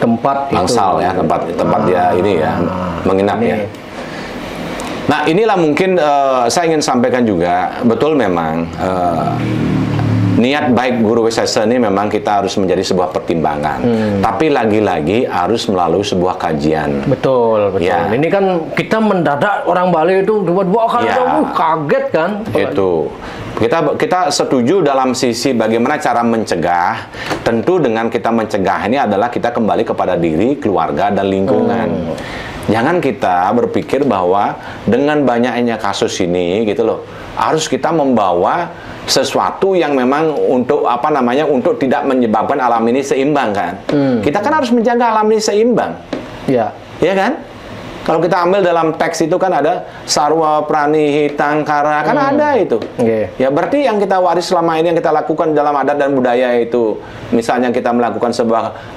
tempat bangsal ya, tempat dia ini ya, menginap ini. ya. Nah, inilah mungkin saya ingin sampaikan juga, betul memang niat baik guru WSS ini memang kita harus menjadi sebuah pertimbangan. Tapi lagi-lagi harus melalui sebuah kajian. Betul. Ya. Ini kan kita mendadak orang Bali itu dua kali kaget kan. Itu. Kita setuju dalam sisi bagaimana cara mencegah. Tentu dengan kita mencegah ini adalah kita kembali kepada diri, keluarga, dan lingkungan. Jangan kita berpikir bahwa dengan banyaknya kasus ini gitu loh, harus kita membawa sesuatu yang memang untuk untuk tidak menyebabkan alam ini seimbang kan. Kita kan harus menjaga alam ini seimbang. Ya. Ya kan? Kalau kita ambil dalam teks itu kan ada sarwa, prani, hitang, kara, kan ada itu. Ya berarti yang kita waris selama ini, yang kita lakukan dalam adat dan budaya itu, misalnya kita melakukan sebuah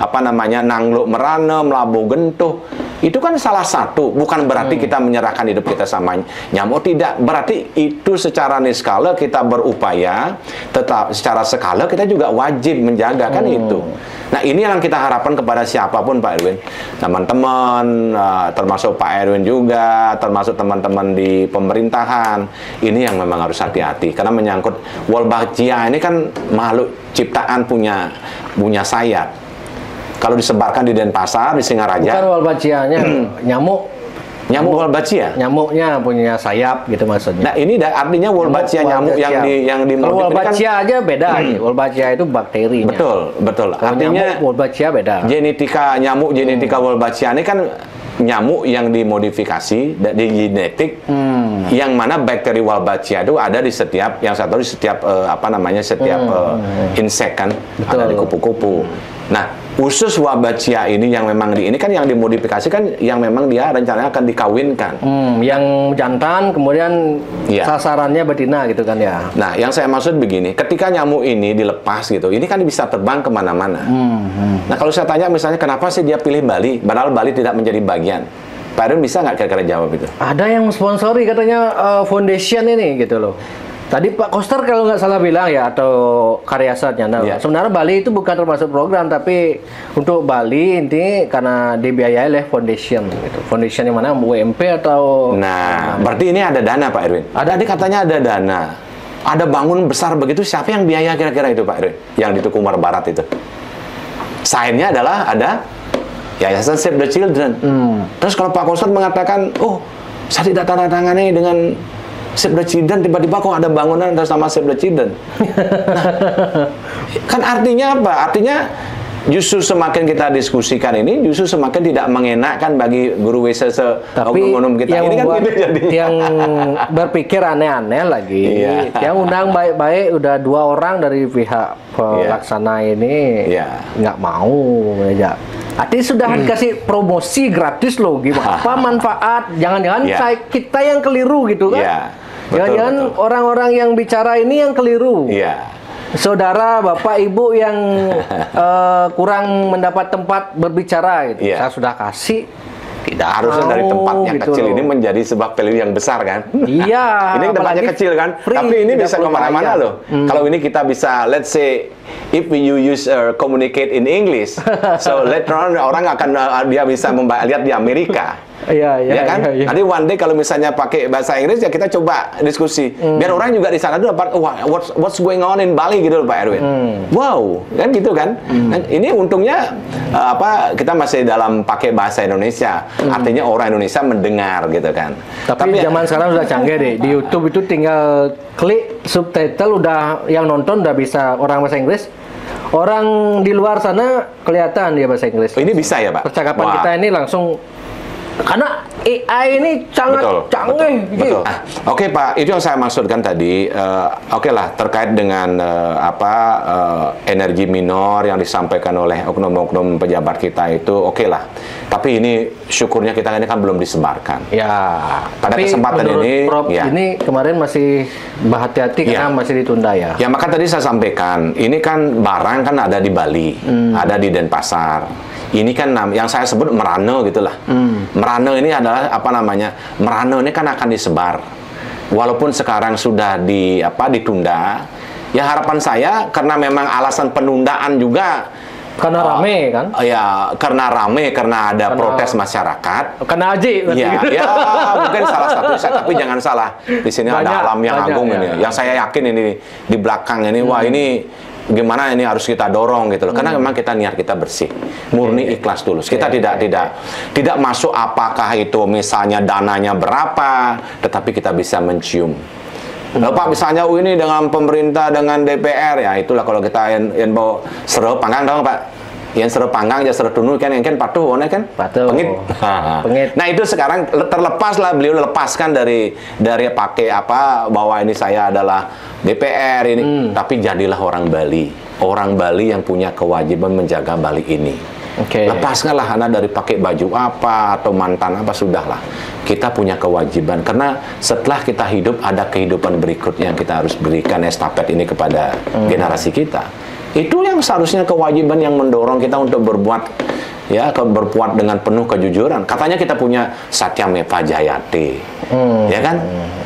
nangluk merana, melabuh gentuh, itu kan salah satu. Bukan berarti kita menyerahkan hidup kita sama nyamuk, tidak. Berarti itu secara niskala kita berupaya, tetap secara skala kita juga wajib menjaga kan itu. Nah ini yang kita harapkan kepada siapapun Pak Erwin, teman-teman, termasuk Pak Erwin juga, termasuk teman-teman di pemerintahan, ini yang memang harus hati-hati karena menyangkut Wolbachia ini kan makhluk ciptaan punya sayap. Kalau disebarkan di Denpasar, di Singaraja, bukan Wolbachia-nya, nyamuk Wolbachia. Nyamuknya punya sayap gitu maksudnya. Nah, ini artinya Wolbachia nyamuk yang di kalau Wolbachia kan, aja beda. Wolbachia itu bakterinya. Betul. Artinya Wolbachia beda. Genetika Wolbachia ini kan nyamuk yang dimodifikasi di genetik, yang mana bakteri Wolbachia itu ada di setiap insek kan, ada di kupu-kupu. Nah, usus Wolbachia ini yang memang ini kan yang dimodifikasi kan, yang memang dia rencananya akan dikawinkan. Yang jantan kemudian sasarannya betina gitu kan ya. Nah, yang saya maksud begini, ketika nyamuk ini dilepas gitu, ini kan bisa terbang kemana-mana. Nah, kalau saya tanya misalnya kenapa sih dia pilih Bali, padahal Bali tidak menjadi bagian. Pak Erwin bisa nggak kira-kira jawab itu? Ada yang sponsori katanya foundation ini gitu loh. Tadi Pak Koster kalau nggak salah bilang ya, atau Karyasatnya. Nah, sebenarnya Bali itu bukan termasuk program, tapi untuk Bali ini karena dibiayai oleh foundation gitu. Foundation yang mana, WMP atau... Nah, berarti ini ada dana Pak Erwin. Tadi katanya ada dana. Ada bangun besar begitu, siapa yang biaya kira-kira itu Pak Erwin? Yang di Tukumar Barat itu. Sainnya adalah ada Yayasan Save the Children. Terus kalau Pak Koster mengatakan, oh saya tidak tanda tangani dengan Save the Children, tiba-tiba kok ada bangunan atas nama Save the Children. Nah, kan artinya apa? Artinya justru semakin kita diskusikan ini, justru semakin tidak mengenakkan bagi guru WSS oknum kita. Yang ini kan gitu jadinya. Yang berpikir aneh-aneh lagi. Yang undang baik-baik udah 2 orang dari pihak pelaksana ini nggak mau ya. Artinya sudah dikasih promosi gratis loh, gimana? Apa manfaat? Jangan-jangan kita yang keliru gitu kan? Jangan-jangan orang-orang yang bicara ini yang keliru. Saudara, bapak, ibu yang kurang mendapat tempat berbicara gitu. Saya sudah kasih, tidak harusnya dari tempatnya gitu kecil loh. ini menjadi sebuah value yang besar kan? Iya. Ini tempatnya kecil kan? Free, tapi ini bisa kemana-mana loh. Kalau ini kita bisa, let's say, if we use communicate in English, so later on orang akan dia bisa lihat di Amerika. Iya kan? Nanti one day kalau misalnya pakai bahasa Inggris ya kita coba diskusi. Biar orang juga di sana tuh dapat what's going on in Bali gitu loh Pak Erwin. Wow, kan gitu kan? Dan ini untungnya kita masih dalam pakai bahasa Indonesia. Artinya orang Indonesia mendengar gitu kan. Tapi zaman sekarang sudah canggih deh. Di YouTube itu tinggal klik subtitle, udah yang nonton udah bisa orang bahasa Inggris. Orang di luar sana kelihatan dia bahasa Inggris. Ini bisa ya Pak? Percakapan kita ini langsung, karena AI ini sangat canggih. Betul. Oke Pak, itu yang saya maksudkan tadi. Oke lah, terkait dengan energi minor yang disampaikan oleh oknum-oknum pejabat kita itu oke lah. Tapi ini syukurnya kita ini kan belum disebarkan. Ya. Pada kesempatan ini, Prof, ini kemarin masih berhati-hati karena masih ditunda ya. Ya maka tadi saya sampaikan, ini kan barang kan ada di Bali, ada di Denpasar. Ini kan yang saya sebut merana gitulah. Merana ini adalah adalah apa namanya, merana ini kan akan disebar. Walaupun sekarang sudah ditunda, ya harapan saya karena memang alasan penundaan juga Karena rame kan? Ya karena rame, karena ada protes masyarakat. Kena Haji berarti. Ya mungkin salah satu, tapi jangan salah. Di sini ada alam yang agung ini. Yang saya yakin ini di belakang ini, wah ini gimana ini harus kita dorong gitu loh. Karena memang kita niat kita bersih, murni ikhlas tulus. Kita tidak masuk apakah itu misalnya dananya berapa, tetapi kita bisa mencium. Pak misalnya ini dengan pemerintah, dengan DPR, ya itulah kalau kita yang bawa seru panggang dong Pak, yang seru panggang ya seru tunu kan, yang kan patuh kan pengit. Pengit. Nah itu sekarang terlepas lah, beliau lepaskan dari pakai bahwa ini saya adalah DPR ini, tapi jadilah orang Bali yang punya kewajiban menjaga Bali ini. Lepaskanlah Anda dari pakai baju apa atau mantan apa, sudahlah. Kita punya kewajiban karena setelah kita hidup ada kehidupan berikutnya yang kita harus berikan estafet ini kepada generasi kita. Itu yang seharusnya kewajiban yang mendorong kita untuk berbuat dengan penuh kejujuran. Katanya kita punya Satyameva Jayate, ya kan?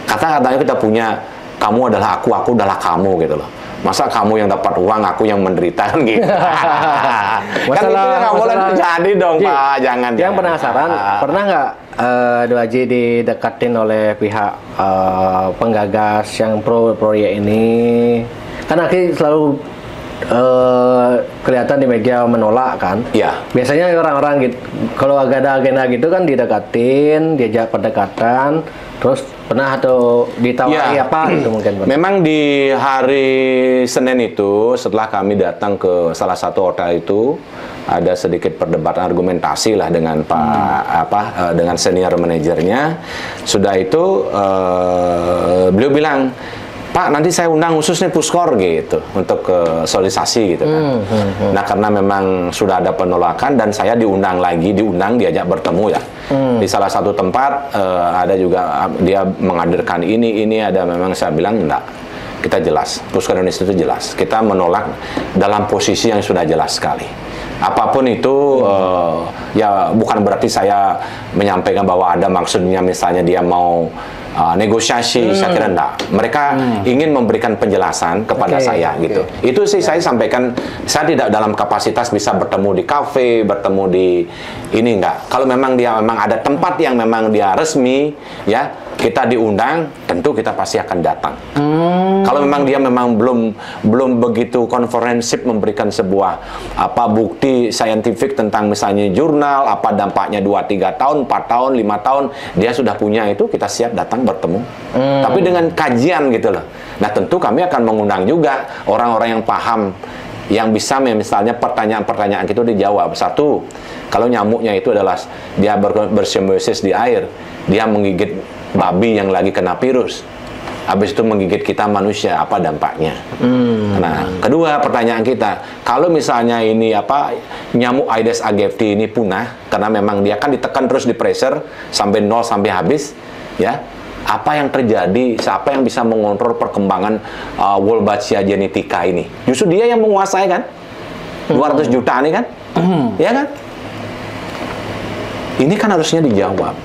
Katanya kita punya kamu adalah aku adalah kamu gitu loh. Masa kamu yang dapat uang, aku yang menderita kan gitu. Kan itu nggak boleh terjadi dong Pak, jangan. Yang penasaran, pernah nggak Dua Haji didekatin oleh pihak penggagas yang pro proyek ini? Kan Aki selalu kelihatan di media menolak kan? Iya. Biasanya orang-orang gitu, kalau ada agenda gitu kan didekatin, diajak pendekatan. Terus pernah atau ditawari apa gitu mungkin? Memang di hari Senin itu setelah kami datang ke salah satu hotel itu ada sedikit perdebatan argumentasi lah dengan dengan senior manajernya. Sudah itu beliau bilang, Pak, nanti saya undang khususnya Puskor gitu untuk sosialisasi gitu kan. Nah karena memang sudah ada penolakan dan saya diundang diajak bertemu ya. Di salah satu tempat ada juga dia menghadirkan ini ada, memang saya bilang enggak. Kita jelas, Puskor Indonesia itu jelas. Kita menolak dalam posisi yang sudah jelas sekali. Apapun itu ya bukan berarti saya menyampaikan bahwa ada maksudnya misalnya dia mau negosiasi, saya kira enggak. Mereka ingin memberikan penjelasan kepada saya gitu. Itu sih saya sampaikan, saya tidak dalam kapasitas bisa bertemu di kafe, bertemu di ini enggak. Kalau memang ada tempat yang memang dia resmi, ya kita diundang, tentu kita pasti akan datang. Kalau memang dia belum begitu konferensif memberikan sebuah bukti saintifik tentang misalnya jurnal, apa dampaknya 2-3 tahun, 4 tahun, 5 tahun, dia sudah punya itu, kita siap datang bertemu. Tapi dengan kajian gitu loh. Nah tentu kami akan mengundang juga orang-orang yang paham, yang bisa misalnya pertanyaan-pertanyaan itu dijawab. Satu, kalau nyamuknya itu adalah dia bersimbiosis di air, dia menggigit babi yang lagi kena virus, habis itu menggigit kita manusia, apa dampaknya? Nah, kedua pertanyaan kita, kalau misalnya ini nyamuk Aedes aegypti ini punah karena memang dia kan ditekan terus di pressure sampai 0 sampai habis, ya. Apa yang terjadi? Siapa yang bisa mengontrol perkembangan Wolbachia genetica ini? Justru dia yang menguasai kan? 200 juta ini kan? Ya kan? Ini kan harusnya dijawab.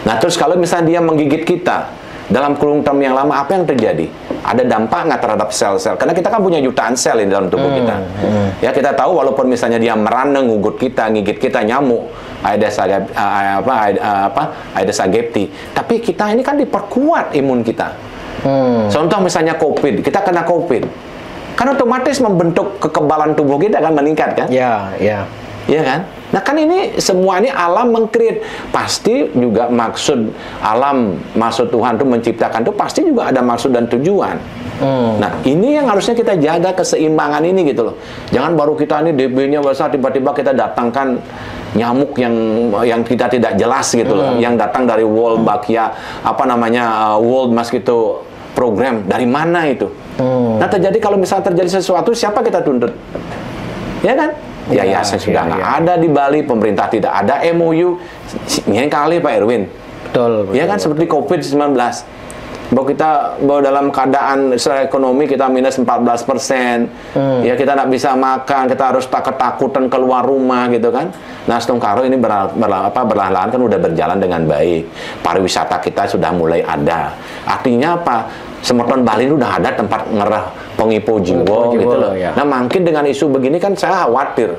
Nah, terus kalau misalnya dia menggigit kita dalam kurun term yang lama, apa yang terjadi? Ada dampak nggak terhadap sel-sel? Karena kita kan punya jutaan sel di dalam tubuh kita. Ya, kita tahu walaupun misalnya dia merana ngugut kita, ngigit kita nyamuk Aedes aegypti, tapi kita ini kan diperkuat imun kita. Contoh misalnya COVID, kita kena COVID, kan otomatis membentuk kekebalan tubuh kita kan meningkat kan? Iya kan? Nah kan ini semua ini alam meng-create, pasti juga maksud alam, maksud Tuhan itu menciptakan itu pasti juga ada maksud dan tujuan. Nah ini yang harusnya kita jaga keseimbangan ini gitu loh. Jangan baru kita ini DB-nya besar tiba-tiba kita datangkan nyamuk yang kita tidak jelas gitu loh, yang datang dari Wolbachia World Mosquito Program, dari mana itu? Nah terjadi kalau misalnya terjadi sesuatu, siapa kita tuntut? Ya kan? Yayasan sudah nggak ada di Bali, pemerintah tidak ada MOU, ini kali Pak Erwin. Betul. Ya kan seperti COVID-19. bahwa dalam keadaan secara ekonomi kita minus 14%, ya kita nggak bisa makan, kita harus ketakutan keluar rumah gitu kan. Nah, Stongkaro ini berlahan-lahan kan udah berjalan dengan baik. Pariwisata kita sudah mulai ada. Artinya apa? Semeton Bali itu udah ada tempat ngerah pengipo jiwo gitu loh. Ya. Nah, makin dengan isu begini kan saya khawatir.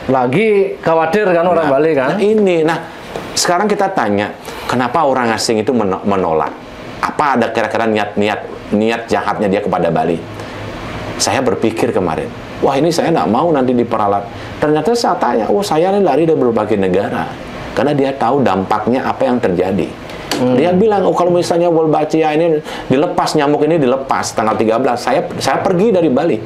Lagi khawatir kan orang Bali kan? Nah, sekarang kita tanya, kenapa orang asing itu menolak? Apa ada kira-kira niat jahatnya dia kepada Bali? Saya berpikir kemarin, wah ini saya nggak mau nanti diperalat. Ternyata saya tanya, saya ini lari dari berbagai negara. Karena dia tahu dampaknya apa yang terjadi. Dia bilang, kalau misalnya Wolbachia ini dilepas, nyamuk ini dilepas tanggal 13, saya pergi dari Bali.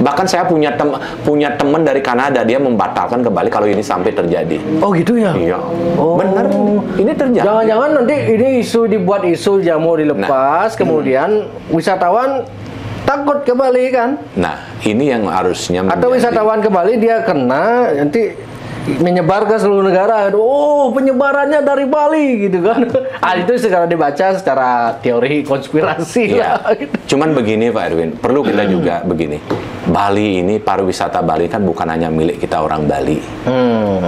Bahkan saya punya teman dari Kanada, dia membatalkan ke Bali kalau ini sampai terjadi. Oh gitu ya? Iya. Oh. Bener, ini terjadi. Jangan-jangan nanti ini dibuat isu jamur dilepas, kemudian wisatawan takut ke Bali kan? Nah, ini yang harusnya atau wisatawan ke Bali dia kena nanti menyebar ke seluruh negara. Oh, penyebarannya dari Bali gitu kan. Itu secara dibaca secara teori konspirasi ya. lah. Gitu. Cuman begini Pak Erwin, perlu kita juga begini. Bali ini, pariwisata Bali kan bukan hanya milik kita orang Bali.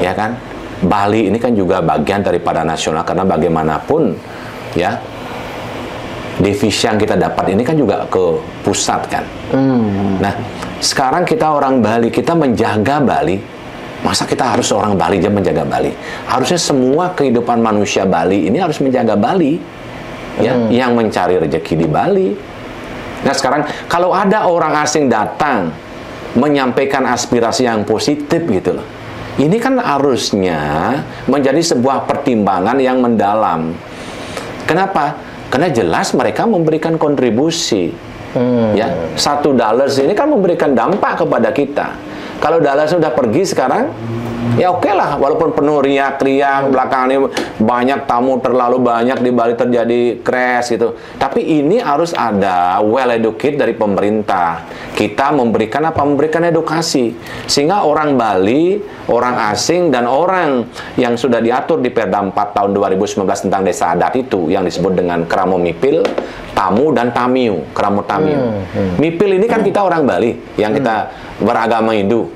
Ya kan? Bali ini kan juga bagian daripada nasional, karena bagaimanapun ya devisa yang kita dapat ini kan juga ke pusat kan. Nah, sekarang kita orang Bali, kita menjaga Bali. Masa kita harus orang Bali aja menjaga Bali? Harusnya semua kehidupan manusia Bali ini harus menjaga Bali, ya, yang mencari rezeki di Bali. Nah sekarang kalau ada orang asing datang menyampaikan aspirasi yang positif gitu loh, ini kan harusnya menjadi sebuah pertimbangan yang mendalam. Kenapa? Karena jelas mereka memberikan kontribusi. Ya, $1 ini kan memberikan dampak kepada kita. Kalau Dallas sudah pergi sekarang, ya oke lah, walaupun penuh riak-riak, belakangan ini banyak tamu terlalu banyak di Bali terjadi crash gitu. Tapi ini harus ada well educated dari pemerintah. Kita memberikan apa? Memberikan edukasi. Sehingga orang Bali, orang asing, dan orang yang sudah diatur di Perda 4 tahun 2019 tentang desa adat itu, yang disebut dengan Kramo Mipil, Tamu, dan Tamiu, Kramo Tamiu. Mipil ini kan kita orang Bali, yang kita beragama Hindu.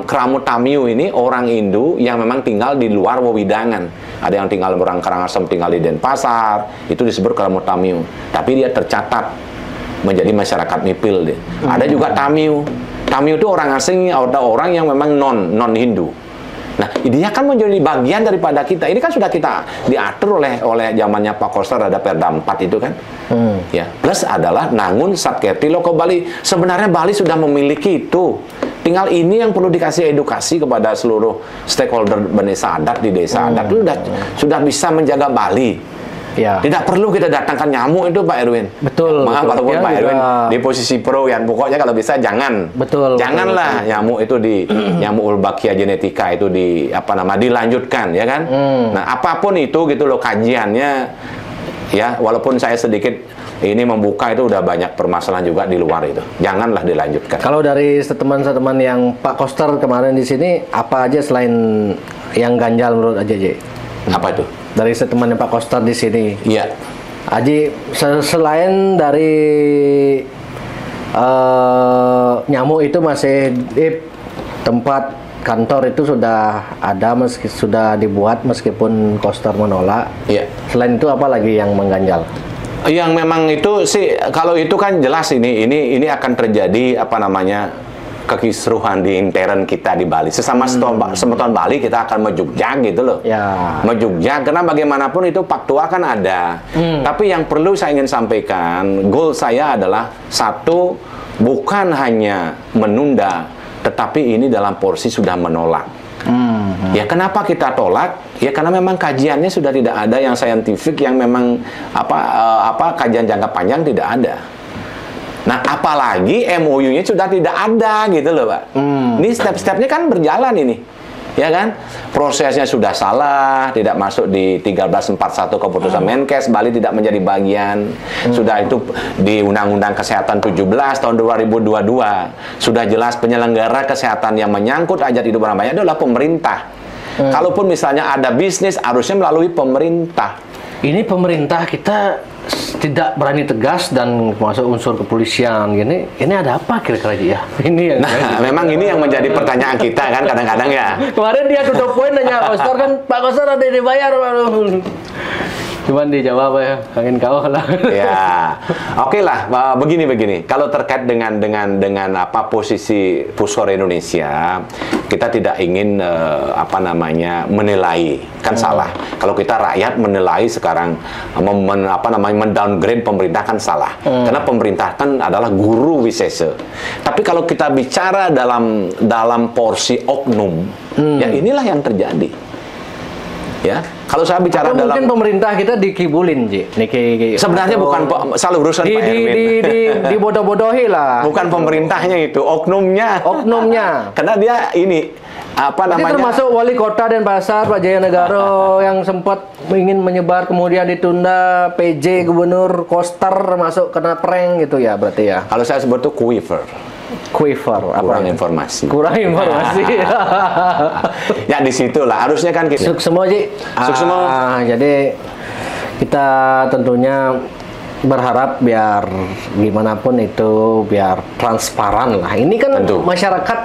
Kramo Tamiu ini orang Hindu yang memang tinggal di luar wewidangan. Ada yang tinggal orang Karangasem, tinggal di Denpasar, itu disebut Kramo Tamiu. Tapi dia tercatat menjadi masyarakat Mipil. Ada juga Tamiu. Tamiu itu orang asing, ada orang yang memang non Hindu. Nah, dia kan menjadi bagian daripada kita. Ini kan sudah kita diatur oleh zamannya Pak Koster, ada Perda 4 itu kan. Ya. Plus adalah Nangun Satkerti Loko Bali. Sebenarnya Bali sudah memiliki itu. Tinggal ini yang perlu dikasih edukasi kepada seluruh stakeholder desa adat di desa adat itu sudah bisa menjaga Bali. Ya. Tidak perlu kita datangkan nyamuk itu Pak Erwin. Betul. Maaf betul. walaupun Ya, Pak Erwin juga. di posisi pro ya, pokoknya kalau bisa jangan. Betul. Janganlah betul. nyamuk itu nyamuk Wolbachia genetica itu dilanjutkan ya kan. Nah, apapun itu gitu loh kajiannya ya, walaupun saya sedikit ini membuka itu udah banyak permasalahan juga di luar itu. Janganlah dilanjutkan. Kalau dari teman-teman yang Pak Koster kemarin di sini, apa aja selain yang ganjal menurut AJJ? Apa itu? Dari teman Pak Koster di sini. Iya. Aji, selain dari nyamuk itu masih di tempat kantor itu sudah ada, sudah dibuat meskipun Koster menolak. Iya. Selain itu apa lagi yang mengganjal? Yang memang itu sih, kalau itu kan jelas ini akan terjadi apa namanya kekisruhan di intern kita di Bali. Sesama semeton Bali kita akan mejugjag gitu loh. Ya. Mejugjag karena bagaimanapun itu faktual kan ada. Tapi yang perlu saya ingin sampaikan, goal saya adalah satu, bukan hanya menunda, tetapi ini dalam porsi sudah menolak. Ya kenapa kita tolak? Ya karena memang kajiannya sudah tidak ada yang saintifik, yang memang kajian jangka panjang tidak ada. Nah, apalagi MOU-nya sudah tidak ada gitu loh, Pak. Ini step-stepnya kan berjalan ini. Ya kan? Prosesnya sudah salah, tidak masuk di 1341 keputusan Menkes, Bali tidak menjadi bagian. Sudah itu di Undang-Undang Kesehatan 17 tahun 2022. Sudah jelas penyelenggara kesehatan yang menyangkut hajat hidup orang banyak adalah pemerintah. Kalaupun misalnya ada bisnis, harusnya melalui pemerintah. ini pemerintah kita tidak berani tegas dan masuk unsur kepolisian gini. Ini ada apa kira-kira ya? Ini yang memang ini yang menjadi pertanyaan kita kan kadang-kadang ya. Kemarin dia tutup poin nanya Koster kan, Pak Koster ada yang dibayar. Cuman dijawab ya, kangen kau lah. Ya, oke lah. Begini. Kalau terkait dengan apa posisi Puskor Indonesia, kita tidak ingin menilai, kan salah. Kalau kita rakyat menilai sekarang mendowngrade pemerintah kan salah. Karena pemerintah kan adalah guru wisesa. Tapi kalau kita bicara dalam porsi oknum, ya inilah yang terjadi. Ya, kalau saya bicara atau mungkin pemerintah kita dikibulin, Ji. Sebenarnya bukan salah urusan Pak Erwin. Dibodoh-bodohi lah. Bukan pemerintahnya itu, oknumnya. Karena dia ini termasuk wali kota Denpasar Pak Jaya Negara yang sempat ingin menyebar kemudian ditunda, PJ Gubernur Koster masuk kena prank gitu ya berarti ya. Kalau saya sebut itu quiver, kurang informasi. Ya disitulah harusnya kan kita. Suksemo Ji. Jadi kita tentunya berharap biar gimana pun itu biar transparan lah. Ini kan tentu. Masyarakat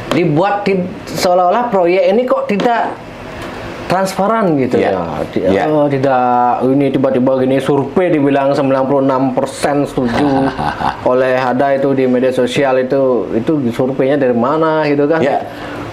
dibuat seolah-olah proyek ini kok tidak transparan gitu ya. Tidak ini tiba-tiba gini survei dibilang 96% setuju oleh ada itu di media sosial itu surveinya dari mana gitu kan.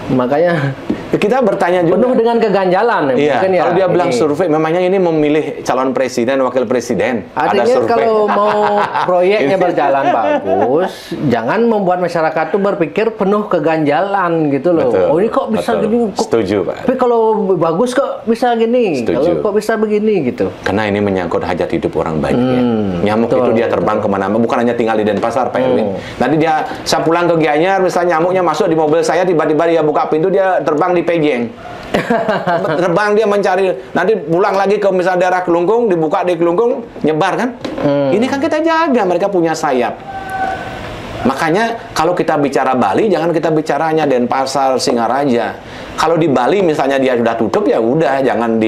Makanya kita bertanya juga penuh dengan keganjalan. Kalau dia bilang survei, memangnya ini memilih calon presiden, wakil presiden. Artinya ada survei. Kalau mau proyeknya berjalan bagus, jangan membuat masyarakat tuh berpikir penuh keganjalan gitu loh. Betul, ini kok bisa gini? Setuju, Pak. Tapi kalau bagus kok bisa gini? Kalau kok bisa begini gitu? Karena ini menyangkut hajat hidup orang banyak. Nyamuk itu dia terbang kemana-mana, bukan hanya tinggal di Denpasar, Pak Erwin. Nanti saya pulang ke Gianyar, misalnya nyamuknya masuk di mobil saya, tiba-tiba dia buka pintu, dia terbang di Pejeng. Terbang dia mencari, nanti pulang lagi ke misalnya daerah Kelungkung, dibuka di Kelungkung, nyebar kan? Ini kan kita jaga, mereka punya sayap. Makanya kalau kita bicara Bali, jangan kita bicara hanya Denpasar, Singaraja. Kalau di Bali misalnya dia sudah tutup, ya udah, jangan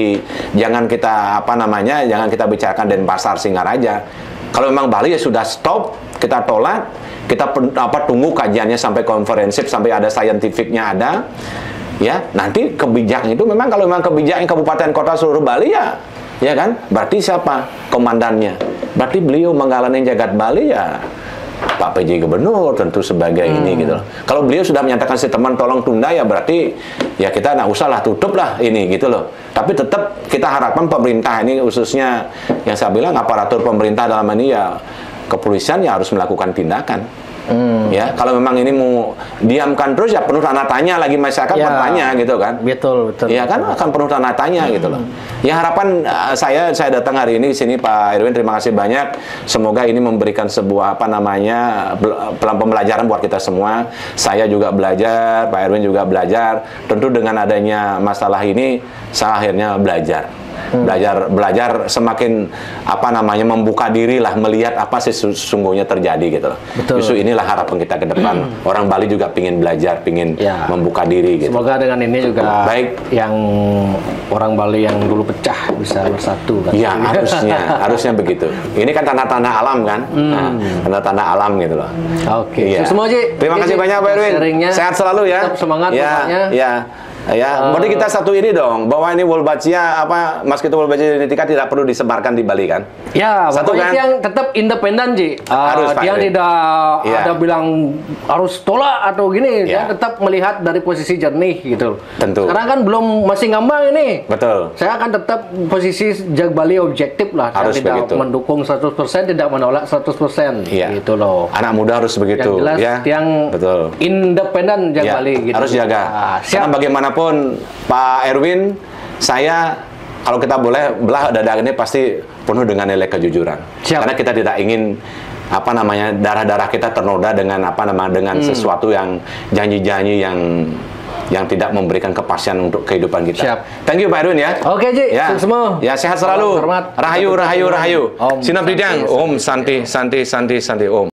kita jangan kita bicarakan Denpasar, Singaraja. Kalau memang Bali ya sudah stop, kita tolak, kita tunggu kajiannya sampai komprehensif, sampai ada saintifiknya ada. Ya, nanti kebijakan itu memang kalau memang kebijakan kabupaten kota seluruh Bali ya kan? Berarti siapa komandannya? Berarti beliau mengalami jagat Bali ya Pak PJ Gubernur tentu sebagai ini gitu loh. Kalau beliau sudah menyatakan statement tolong tunda ya berarti ya kita nggak usah lah, tutup lah ini gitu loh. Tapi tetap kita harapkan pemerintah ini khususnya yang saya bilang aparatur pemerintah dalam ini ya kepolisian ya harus melakukan tindakan. Ya, kalau memang ini mau diamkan terus ya penuh tanda tanya lagi masyarakat bertanya gitu kan. Betul. Ya kan akan penuh tanda tanya gitu loh. Ya harapan saya datang hari ini di sini Pak Erwin, terima kasih banyak. Semoga ini memberikan sebuah pembelajaran buat kita semua. Saya juga belajar, Pak Erwin juga belajar. Tentu dengan adanya masalah ini saya akhirnya belajar. Belajar semakin membuka diri lah, melihat apa sih sesungguhnya terjadi gitu loh. Justru inilah harapan kita ke depan. Orang Bali juga pingin belajar, pingin membuka diri gitu. Semoga dengan ini juga baik yang orang Bali yang dulu pecah bisa bersatu kan. Iya, harusnya begitu. Ini kan tanda-tanda alam kan. Tanda-tanda alam gitu loh. Oke. Semua terima kasih banyak Pak Erwin. Sehat selalu ya. Tetap semangat Ya, berarti kita satu ini dong, bahwa ini Wolbachia Mas Ketua Wolbachia Genetika tidak perlu disebarkan di Bali kan? Ya, satu kan? Yang tetap independen Ji. Harus dia tidak ada bilang harus tolak atau gini, dia tetap melihat dari posisi jernih gitu. Tentu. Karena kan masih ngambang ini. Betul. Saya akan tetap posisi Jag Bali objektif lah. Harus saya tidak mendukung 100%, tidak menolak 100%. Gitu loh. Anak muda harus begitu. Yang jelas, yang betul. Independen Jag Bali gitu. Harus jaga. Karena bagaimanapun Pak Erwin, saya kalau kita boleh belah dada ini pasti penuh dengan nilai kejujuran. Karena kita tidak ingin darah-darah kita ternoda dengan dengan sesuatu yang janji-janji yang tidak memberikan kepastian untuk kehidupan kita. Thank you Pak Erwin ya. Oke Ji, semua. Ya sehat selalu. Rahayu. Sinap Didang. Om Santi Om.